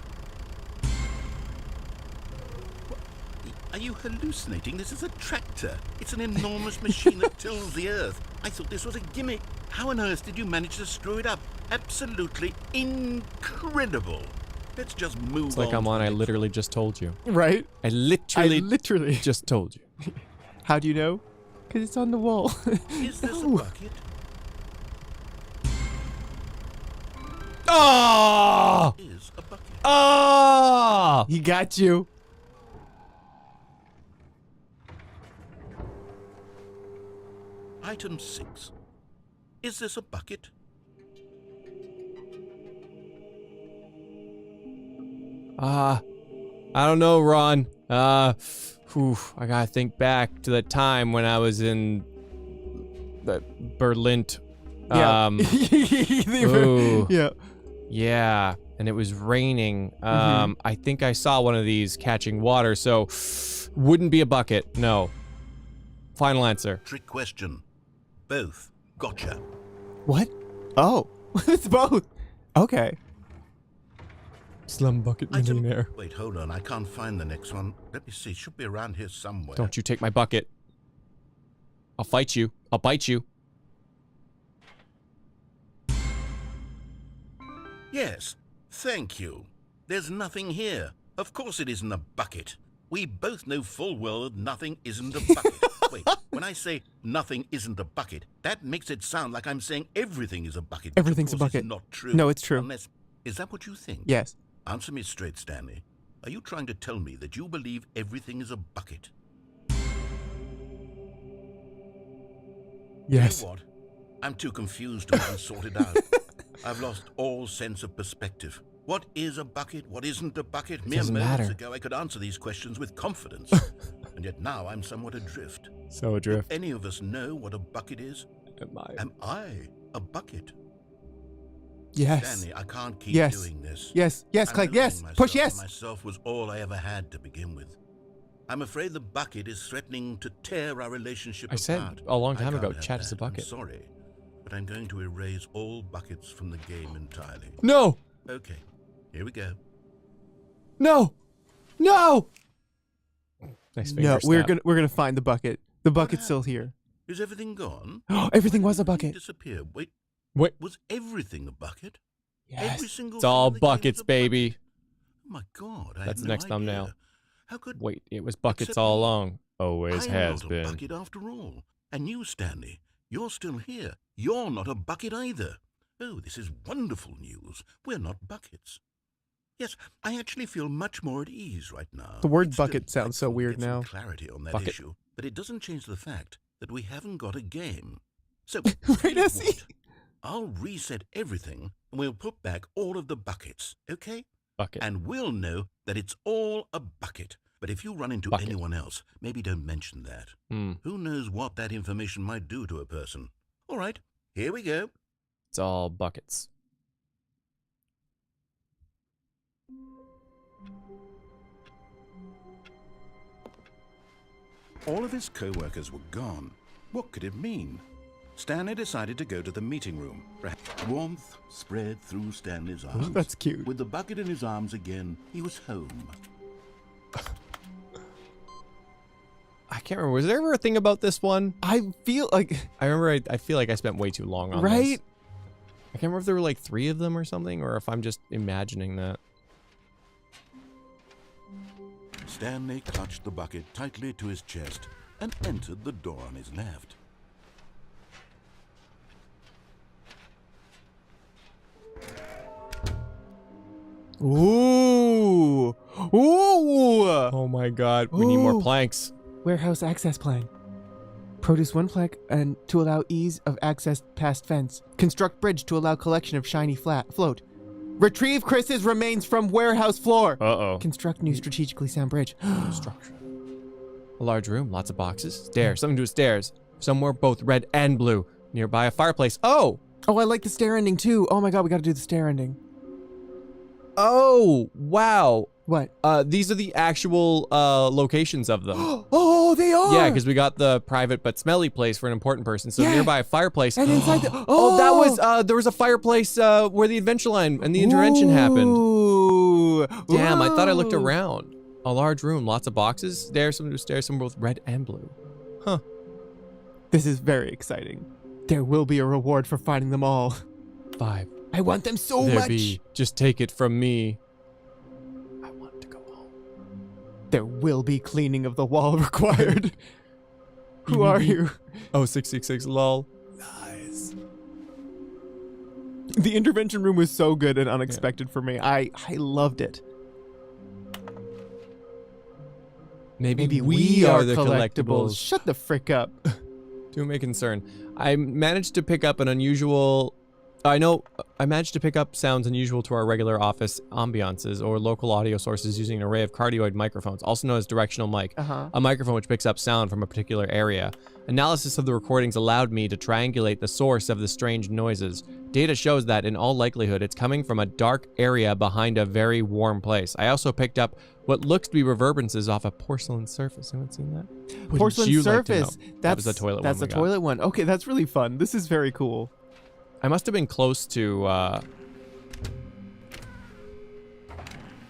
Are you hallucinating? This is a tractor. It's an enormous machine that tills the earth. I thought this was a gimmick. How on earth did you manage to screw it up? Absolutely incredible. Let's just move on. It's like I'm on. I literally just told you. Right? I literally just. told you. How do you know? Because it's on the wall. Is this a No. bucket? Oh! Is a bucket. Oh! He got you. Item 6. Is this a bucket? I don't know, Ron. I gotta think back to that time when I was in the Berlin. Yeah. Ooh. Yeah. Yeah, and it was raining. I think I saw one of these catching water, so wouldn't be a bucket. No. Final answer. Trick question. Both. Gotcha. What? Oh. It's both. Okay. Slum bucket Item... millionaire. Wait, hold on. I can't find the next one. Let me see. It should be around here somewhere. Don't you take my bucket. I'll fight you. I'll bite you. Yes. Thank you. There's nothing here. Of course it isn't a bucket. We both know full well that nothing isn't a bucket. Wait, when I say nothing isn't a bucket, that makes it sound like I'm saying everything is a bucket. which of Everything's a course bucket. Is not true. No, it's true. Unless, is that what you think? Yes. Answer me straight, Stanley. Are you trying to tell me that you believe everything is a bucket? Yes. You know what? I'm too confused to even sort it out. I've lost all sense of perspective. What is a bucket? What isn't a bucket? Mere doesn't moments matter. ago, I could answer these questions with confidence. And yet now I'm somewhat adrift. So adrift. Any of us know what a bucket is? Am I? Am I a bucket? Yes. Stanley, I can't keep Yes. doing this. Yes. Yes. I'm Click. losing Yes. myself, Push. and Yes. Myself was all I ever had to begin with. I'm afraid the bucket is threatening to tear our relationship I said apart. a long I time can't ago, have chat is a that. I'm bucket. sorry, but I'm going to erase all buckets from the game entirely. No! Okay, here we go. No! No! Nice finger No, we're snap. gonna find the bucket. The bucket's still here. Is everything gone? Everything was a Why did it bucket. disappear. Wait, Wait. was everything a bucket? Yes. Every single It's thing all in the game is buckets, a bucket? baby. Oh my God, I That's had the no next thumbnail. idea. How could Wait, it was buckets Except all me. along. Always I'm has not a been. bucket after all. And you, Stanley, you're still here. You're not a bucket either. Oh, this is wonderful news. We're not buckets. Yes, I actually feel much more at ease right now. The word It's still bucket sounds so delightful to weird get some now. clarity on that Bucket. issue, but it doesn't change the fact that we haven't got a game. So, Right, tell you Essie? what, I'll reset everything and we'll put back all of the buckets, okay? Bucket. And we'll know that it's all a bucket. But if you run into Bucket. anyone else, maybe don't mention that. Who knows what that information might do to a person? All right, here we go. It's all buckets. All of his co-workers were gone. What could it mean? Stanley decided to go to the meeting room. Warmth spread through Stanley's arms. That's cute. With the bucket in his arms again, he was home. I can't remember. Was there ever a thing about this one? I feel like... I remember I feel like I spent way too long on this. Right? I can't remember if there were like 3 of them or something, or if I'm just imagining that. Stanley clutched the bucket tightly to his chest and entered the door on his left. Ooh. Ooh. Oh my god, we need more Ooh. planks. Warehouse access plan. Produce 1 plank and to allow ease of access past fence. Construct bridge to allow collection of shiny float. Retrieve Chris's remains from warehouse floor. Uh-oh. Construct new strategically sound bridge. Structure. A large room, lots of boxes. Stairs, something to do with stairs. Somewhere both red and blue. Nearby a fireplace. Oh! Oh, I like the stair ending too. Oh my god, we gotta do the stair ending. Oh, wow. What? These are the actual locations of them. Oh, they are! Yeah, because we got the private but smelly place for an important person. So Yeah. nearby a fireplace. And inside the... Oh, that was, there was a fireplace where the adventure line and the intervention happened. Ooh. Damn, I thought I looked Ooh. around. A large room, lots of boxes. Stairs, some both red and blue. Huh. This is very exciting. There will be a reward for finding them all. 5. I want them so There much. be. Just take it from me. I want to go home. There will be cleaning of the wall required. Who are you? Oh, 666 lol. Nice. The intervention room was so good and unexpected for me. I loved it. Maybe we are the collectibles. Shut the frick up. To my concern. I managed to pick up an unusual... I managed to pick up sounds unusual to our regular office ambiances or local audio sources using an array of cardioid microphones, also known as directional mic. A microphone which picks up sound from a particular area. Analysis of the recordings allowed me to triangulate the source of the strange noises. Data shows that, in all likelihood, it's coming from a dark area behind a very warm place. I also picked up what looks to be reverberances off a porcelain surface. Anyone seen that? Wouldn't Porcelain you like to surface. know? That's That was the toilet one. That's the we got. toilet one. Okay, that's really fun. This is very cool. I must have been close to,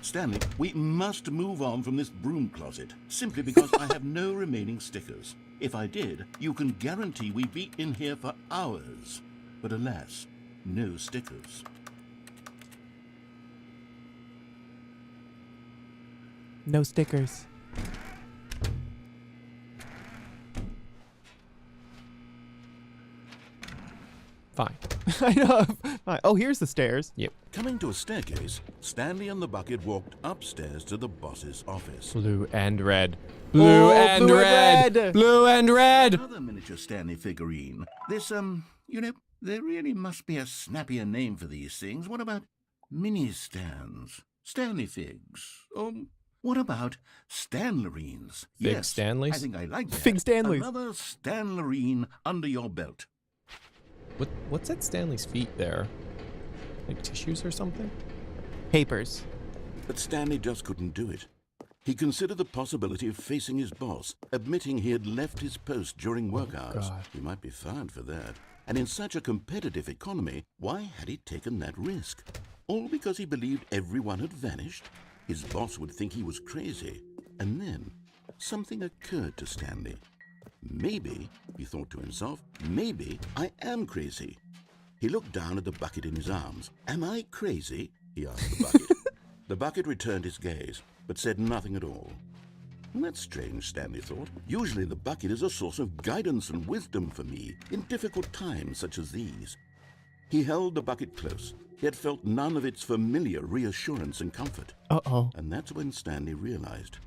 Stanley, we must move on from this broom closet, simply because I have no remaining stickers. If I did, you can guarantee we'd be in here for hours. But alas, no stickers. No stickers. fine. I know. Fine. Oh, here's the stairs. Yep. Coming to a staircase, Stanley and the bucket walked upstairs to the boss's office. Blue and red. Blue and blue and red. red. Blue and red. Another miniature Stanley figurine. This, you know, there really must be a snappier name for these things. What about mini stands? Stanley figs? What about Stanlerines? Fig Yes, Stanleys? I think I like that. Fig Stanleys. Another Stanlerine under your belt. What's at Stanley's feet there? Like tissues or something? Papers. But Stanley just couldn't do it. He considered the possibility of facing his boss, admitting he had left his post during work hours. God. He might be fired for that. And in such a competitive economy, why had he taken that risk? All because he believed everyone had vanished? His boss would think he was crazy. And then something occurred to Stanley. Maybe, he thought to himself, maybe I am crazy. He looked down at the bucket in his arms. Am I crazy? He asked the bucket. The bucket returned his gaze, but said nothing at all. That's strange, Stanley thought. Usually the bucket is a source of guidance and wisdom for me in difficult times such as these. He held the bucket close, yet felt none of its familiar reassurance and comfort. Uh-oh. And that's when Stanley realized,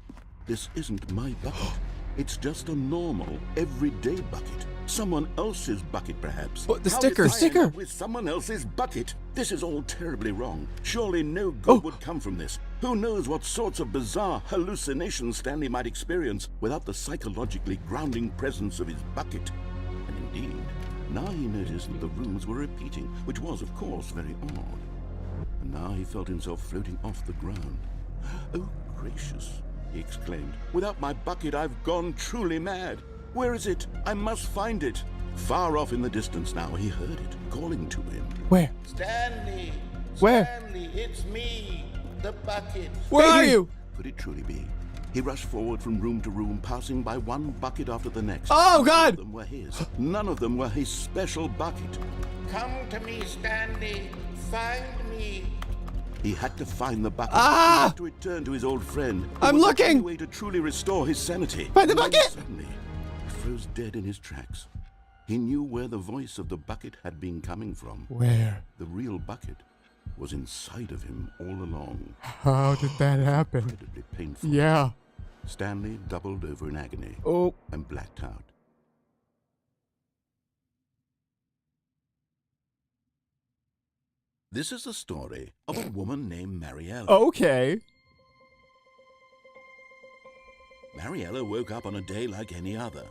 this isn't my bucket. It's just a normal, everyday bucket. Someone else's bucket, perhaps. Oh, the How sticker, did I sticker. end up with someone else's bucket. This is all terribly wrong. Surely no good would come from this. Who knows what sorts of bizarre hallucinations Stanley might experience without the psychologically grounding presence of his bucket. And indeed, now he noticed that the rooms were repeating, which was, of course, very odd. And now he felt himself floating off the ground. Oh, gracious, he exclaimed. Without my bucket, I've gone truly mad. Where is it? I must find it. Far off in the distance now, he heard it, calling to him. Where? Stanley! Where? Stanley, it's me, the bucket. Where are you? Could it truly be? He rushed forward from room to room, passing by one bucket after the next. Oh, God! None of them were his. None of them were his special bucket. Come to me, Stanley. Find me. He had to find the bucket. Ah! He had to return to his old friend. It I'm was looking! the only way to truly restore his sanity. Find the And then bucket! Suddenly, he froze dead in his tracks. He knew where the voice of the bucket had been coming from. Where? The real bucket was inside of him all along. How did that happen? Incredibly painful. Yeah. Stanley doubled over in agony Oh. and blacked out. This is the story of a woman named Mariella. Okay. Mariella woke up on a day like any other.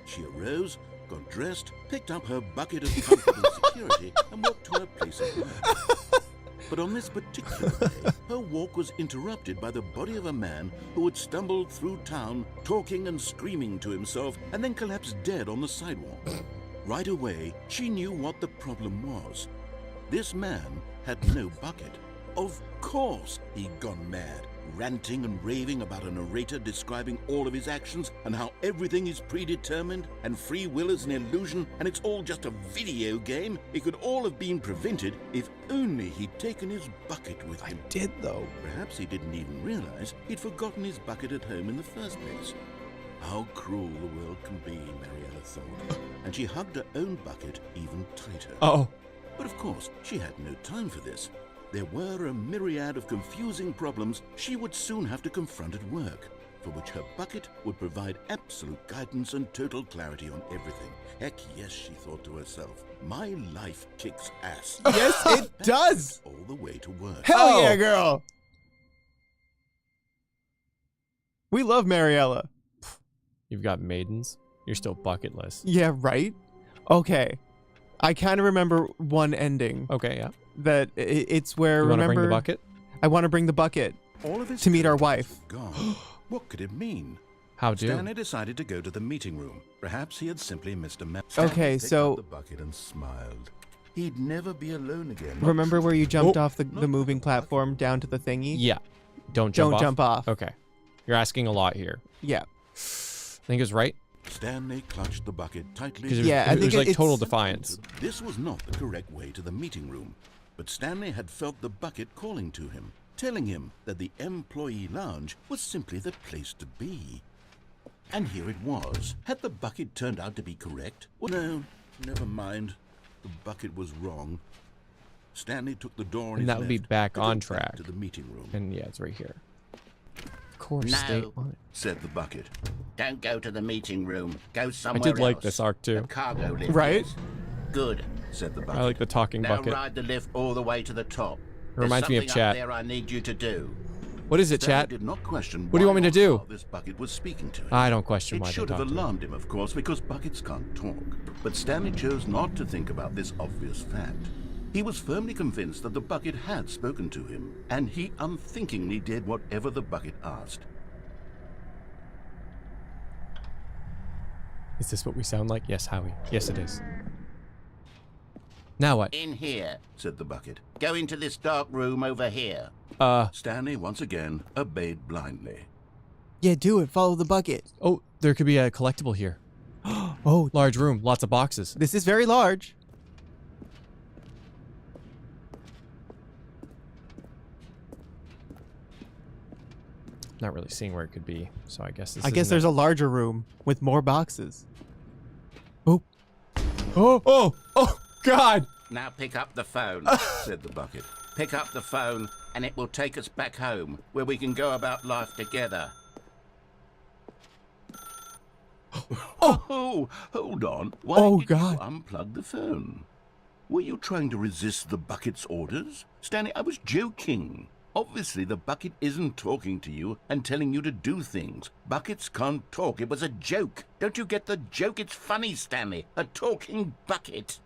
She arose, got dressed, picked up her bucket of comfort and security, and walked to her place of work. But on this particular day, her walk was interrupted by the body of a man who had stumbled through town, talking and screaming to himself, and then collapsed dead on the sidewalk. Right away, she knew what the problem was. This man had no bucket. Of course he'd gone mad, ranting and raving about a narrator describing all of his actions and how everything is predetermined and free will is an illusion and it's all just a video game. It could all have been prevented if only he'd taken his bucket with him. Did though. Perhaps he didn't even realize he'd forgotten his bucket at home in the first place. How cruel the world can be, Mariella thought, and she hugged her own bucket even tighter. Oh. But of course, she had no time for this. There were a myriad of confusing problems she would soon have to confront at work, for which her bucket would provide absolute guidance and total clarity on everything. Heck yes, she thought to herself, my life kicks ass. Yes, it does. All the way to work. Hell Oh. yeah, girl. We love Mariella. You've got maidens. You're still bucketless. Yeah, right? Okay. I kind of remember one ending. Okay, yeah. That it's where, You want to remember... bring the bucket? I want to bring the bucket All of his to meet our troubles wife. gone. What could it mean? How do? Stanley decided to go to the meeting room. Perhaps he had simply missed a message. Okay, Stanley so- picked up the bucket and smiled. He'd never be alone again. Remember where you jumped Oh. off the moving platform down to the thingy? Yeah. Don't jump Don't off. jump off. Okay. You're asking a lot here. Yeah. I think it's right. Stanley clutched the bucket tightly. Because Yeah, I it was think like it's- total defiance. This was not the correct way to the meeting room, but Stanley had felt the bucket calling to him, telling him that the employee lounge was simply the place to be. And here it was. Had the bucket turned out to be correct? Well, no, never mind. The bucket was wrong. Stanley took the door on And his that would be left back to go on track. to the meeting room. And yeah, it's right here. Of course, No. stay on it. Said the bucket. Don't go to the meeting room. Go I somewhere did like else. this arc The too. cargo lift. Right? is. Good. Said the bucket. I like the talking Now bucket. ride the lift all the way to the top. Reminds me of There's chat. something up there I need you to do. What is it, Stanley chat? did not question What do you want me to why or do? how this bucket was speaking to him. I don't question It why they should have talk to me. alarmed him, of course, because buckets can't talk. But Stanley chose not to think about this obvious fact. He was firmly convinced that the bucket had spoken to him, and he unthinkingly did whatever the bucket asked. Is this what we sound like? Yes, Howie. Yes, it is. Now what? In here. Said the bucket. Go into this dark room over here. Stanley once again obeyed blindly. Yeah, do it. Follow the bucket. Oh, there could be a collectible here. Oh, Large room, lots of boxes. this is very large. Not really seeing where it could be, so I guess this I guess isn't there's it. a larger room with more boxes. Oh, Oh, God! Now pick up the phone. Said the bucket. Pick up the phone, and it will take us back home, where we can go about life together. Oh, hold on. Why Oh, did God. you unplug the phone? Were you trying to resist the bucket's orders? Stanley, I was joking. Obviously, the bucket isn't talking to you and telling you to do things. Buckets can't talk. It was a joke. Don't you get the joke? It's funny, Stanley. A talking bucket.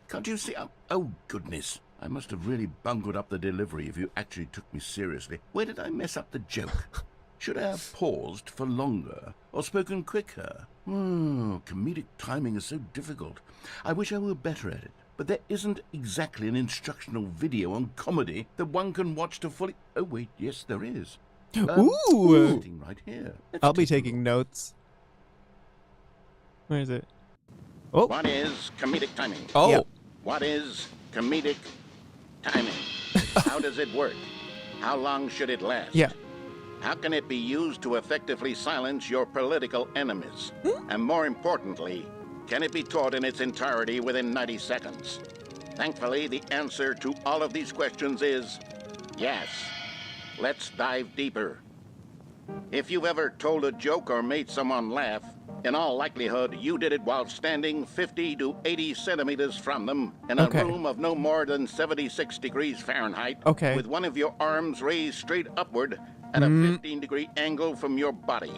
Can't you see? Oh, goodness. I must have really bungled up the delivery if you actually took me seriously. Where did I mess up the joke? Should I have paused for longer or spoken quicker? Comedic timing is so difficult. I wish I were better at it. But there isn't exactly an instructional video on comedy that one can watch to fully... Oh, wait, yes, there is. Ooh. Sitting right here. I'll be taking notes. Where is it? Oh. What is comedic timing? Oh. Yeah. What is comedic timing? How does it work? How long should it last? Yeah. How can it be used to effectively silence your political enemies? And more importantly, can it be taught in its entirety within 90 seconds? Thankfully, the answer to all of these questions is yes. Let's dive deeper. If you've ever told a joke or made someone laugh, in all likelihood, you did it while standing 50 to 80 centimeters from them in a Okay. room of no more than 76 degrees Fahrenheit, Okay. with one of your arms raised straight upward at a 15-degree angle from your body.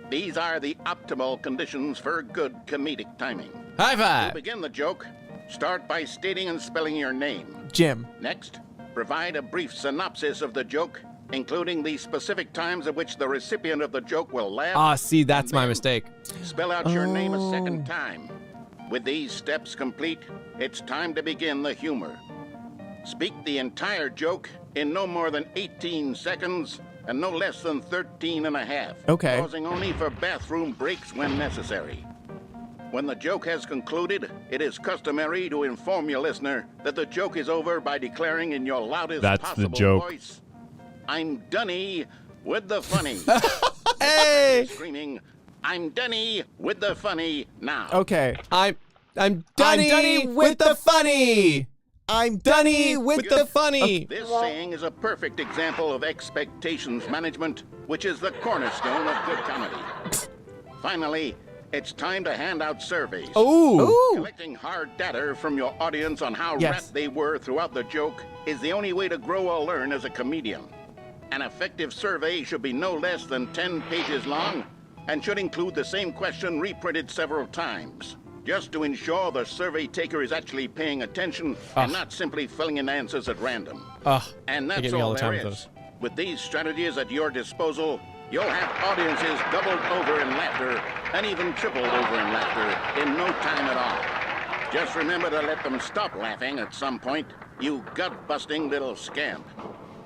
These are the optimal conditions for good comedic timing. High To five. begin the joke, start by stating and spelling your name. Jim. Next, provide a brief synopsis of the joke, including the specific times at which the recipient of the joke will laugh. Ah, see, that's and my then mistake. Spell out your name a Oh. second time. With these steps complete, it's time to begin the humor. Speak the entire joke in no more than 18 seconds and no less than 13 and a half. Okay. Pausing only for bathroom breaks when necessary. When the joke has concluded, it is customary to inform your listener that the joke is over by declaring in your loudest That's the possible joke. voice, "I'm Dunny with the funny." Hey. Screaming, "I'm Dunny with the funny now." Okay. I'm Dunny with the funny. I'm Dunny with the funny. This saying is a perfect example of expectations management, which is the cornerstone of good comedy. Finally, it's time to hand out surveys. Ooh. Ooh. Collecting hard data from your audience on how Yes. rapt they were throughout the joke is the only way to grow or learn as a comedian. An effective survey should be no less than 10 pages long and should include the same question reprinted several times, just to ensure the survey taker is actually paying attention and not simply filling in answers at random. Ugh. And They that's get me all all the there time with is. With these strategies at your disposal, you'll have audiences doubled over in laughter and even tripled over in laughter in no time at all. Just remember to let them stop laughing at some point, you gut-busting little scamp.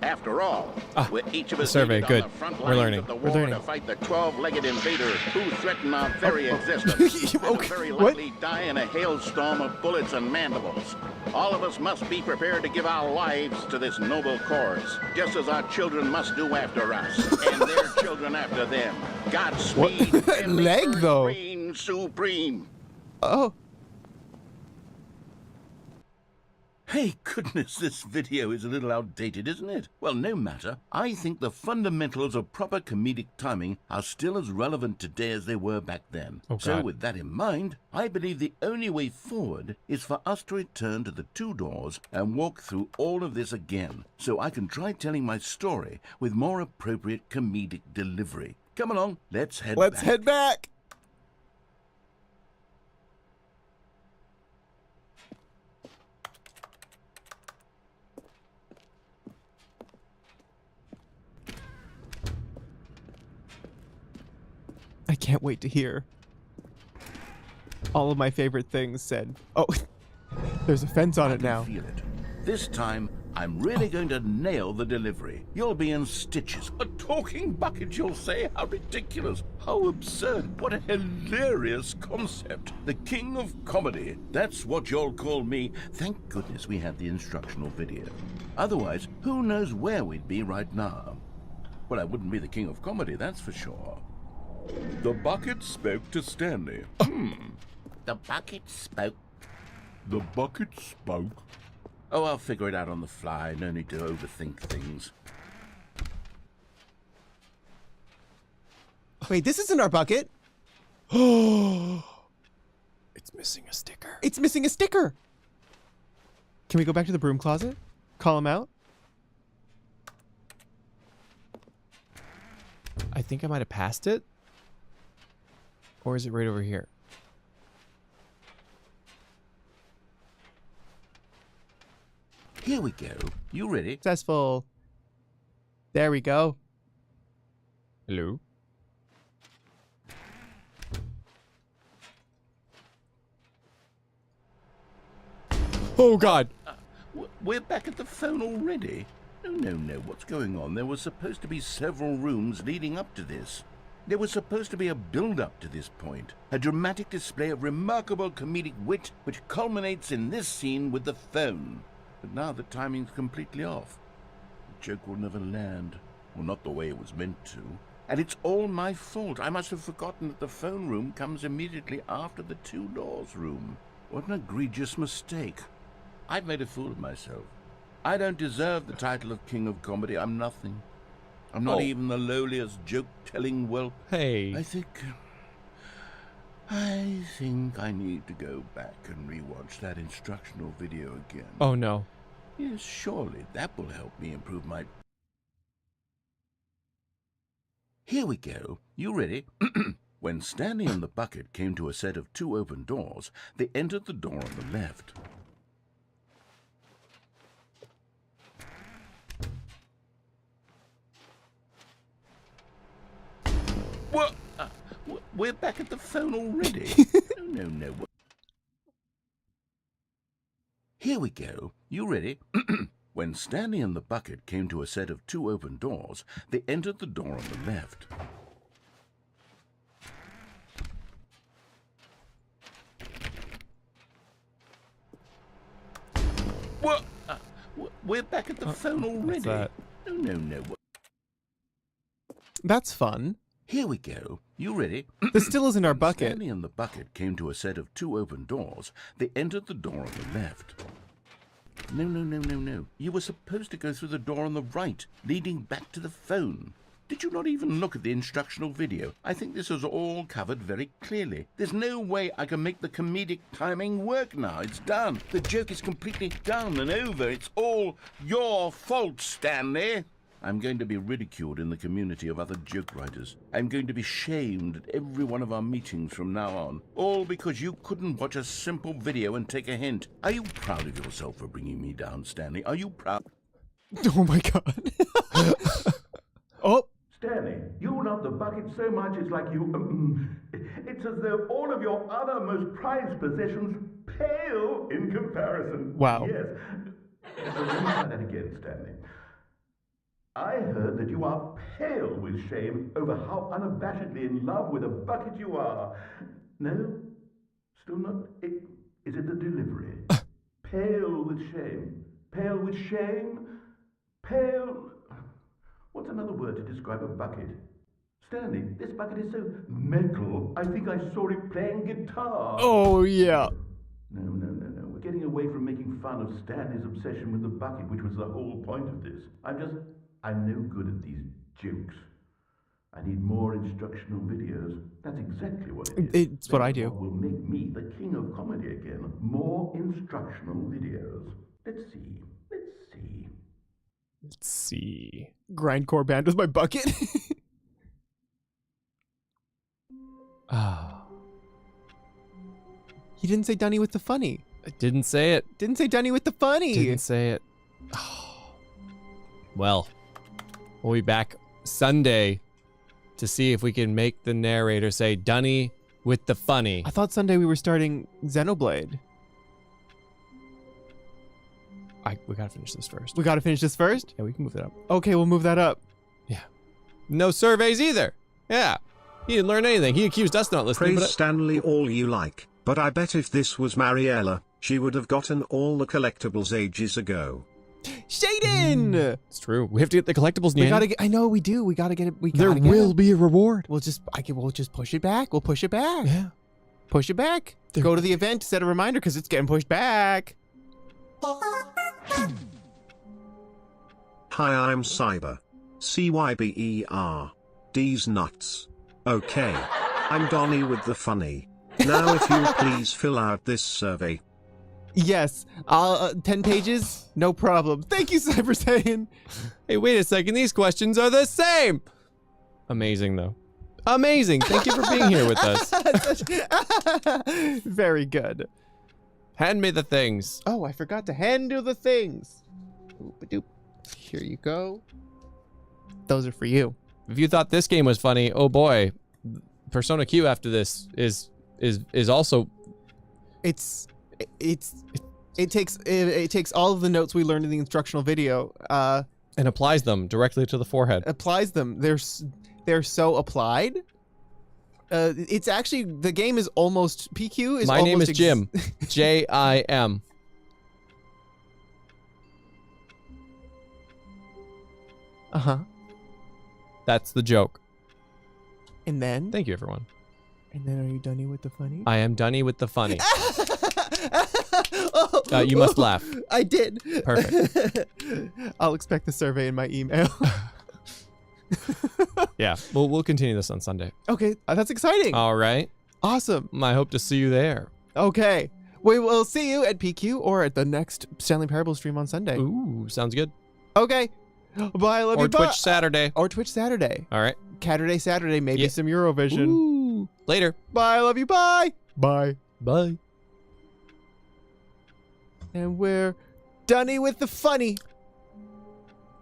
After all, we're each of us survey, needed good. on the front We're lines learning. of the We're war learning. to fight the 12-legged invader who threatened our very existence. And will Okay, very what? likely die in a hailstorm of bullets and mandibles. All of us must be prepared to give our lives to this noble cause, just as our children must do after us, and their children after them. Godspeed. What? and the Leg, First though. Reign Supreme. Oh. Hey, goodness, this video is a little outdated, isn't it? Well, no matter. I think the fundamentals of proper comedic timing are still as relevant today as they were back then. Oh, So God. with that in mind, I believe the only way forward is for us to return to the two doors and walk through all of this again, so I can try telling my story with more appropriate comedic delivery. Come along, let's head Let's back. head back. I can't wait to hear all of my favorite things said. Oh, there's a fence on I it can now. feel it. This time, I'm really going to nail the delivery. You'll be in stitches. A talking bucket, you'll say? How ridiculous. How absurd. What a hilarious concept. The king of comedy. That's what you'll call me. Thank goodness we had the instructional video. Otherwise, who knows where we'd be right now. Well, I wouldn't be the king of comedy, that's for sure. The bucket spoke to Stanley. The bucket spoke. The bucket spoke. Oh, I'll figure it out on the fly. No need to overthink things. Wait, this isn't our bucket. It's missing a sticker. It's missing a sticker. Can we go back to the broom closet? Call him out? I think I might have passed it. Or is it right over here? Here we go. You ready? Successful. There we go. Hello? Oh, God. We're back at the phone already. No. What's going on? There were supposed to be several rooms leading up to this. There was supposed to be a build-up to this point. A dramatic display of remarkable comedic wit which culminates in this scene with the phone. But now the timing's completely off. The joke will never land. Well, not the way it was meant to. And it's all my fault. I must have forgotten that the phone room comes immediately after the two doors room. What an egregious mistake. I've made a fool of myself. I don't deserve the title of King of Comedy. I'm nothing. I'm not even the lowliest joke-telling whelp. Hey. I think I need to go back and rewatch that instructional video again. Oh, no. Yes, surely that will help me improve my... Here we go. You ready? When Stanley and the bucket came to a set of two open doors, they entered the door on the left. What? We're back at the phone already? No. Here we go. You ready? When Stanley and the bucket came to a set of two open doors, they entered the door on the left. What? We're back at the phone already? What's that? No. That's fun. Here we go. You ready? This still isn't our bucket. Stanley and the bucket came to a set of two open doors. They entered the door on the left. No. You were supposed to go through the door on the right, leading back to the phone. Did you not even look at the instructional video? I think this is all covered very clearly. There's no way I can make the comedic timing work now. It's done. The joke is completely done and over. It's all your fault, Stanley. I'm going to be ridiculed in the community of other joke writers. I'm going to be shamed at every one of our meetings from now on. All because you couldn't watch a simple video and take a hint. Are you proud of yourself for bringing me down, Stanley? Are you proud? Oh my god. Oh. Stanley, you love the bucket so much it's like you... it's as though all of your other most prized possessions pale in comparison. Wow. Yes. So let me try that again, Stanley. I heard that you are pale with shame over how unabashedly in love with a bucket you are. No? Still not? Is it the delivery? Pale with shame. Pale with shame? Pale... What's another word to describe a bucket? Stanley, this bucket is so metal, I think I saw it playing guitar. Oh, yeah. No. We're getting away from making fun of Stanley's obsession with the bucket, which was the whole point of this. I'm no good at these jokes. I need more instructional videos. That's exactly what it is. It's what I do. What will make me the king of comedy again. More instructional videos. Let's see. Grindcore band with my bucket. Ah. He didn't say Dunny with the funny. I didn't say it. Didn't say Dunny with the funny. Didn't say it. Well, we'll be back Sunday to see if we can make the narrator say Dunny with the funny. I thought Sunday we were starting Xenoblade. We gotta finish this first. We gotta finish this first? Yeah, we can move it up. Okay, we'll move that up. Yeah. No surveys either. Yeah. He didn't learn anything. He accused us not listening. Praise Stanley all you like, but I bet if this was Mariella, she would have gotten all the collectibles ages ago. Shaden! It's true. We have to get the collectibles, We Nyan. gotta get, I know we do. We gotta get it. There will be a reward. We'll just push it back. We'll push it back. Yeah. Push it back. Go to the event, set a reminder because it's getting pushed back. Hi, I'm Cyber. CYBER. D's nuts. Okay. I'm Donnie with the funny. Now if you'll please fill out this survey. Yes. 10 pages? No problem. Thank you, Cyber Saiyan. Hey, wait a second. These questions are the same. Amazing, though. Amazing. Thank you for being here with us. Very good. Hand me the things. Oh, I forgot to handle the things. Oop-a-doop. Here you go. Those are for you. If you thought this game was funny, oh boy, Persona Q after this is also. It takes all of the notes we learned in the instructional video, And applies them directly to the forehead. Applies them. They're so applied. It's actually, the game is almost, PQ is My name almost is Jim. Jim. Uh-huh. That's the joke. And then? Thank you, everyone. And then are you done with the funny? I am done with the funny. You must laugh. I did. Perfect. I'll expect the survey in my email. Yeah, we'll continue this on Sunday. Okay, that's exciting. All right. Awesome. I hope to see you there. Okay. We will see you at PQ or at the next Stanley Parable stream on Sunday. Ooh, sounds good. Okay. Bye, I love you. Or Twitch Saturday. Or Twitch Saturday. All right. Catterday Saturday, maybe Yeah. some Eurovision. Ooh. Later. Bye, I love you. Bye. Bye. Bye. And we're done with the funny.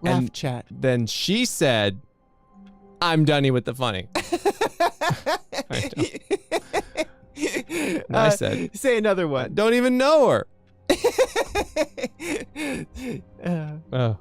Laugh And chat. Then she said, I'm done with the funny. And I said, say another one. don't even know her. Oh.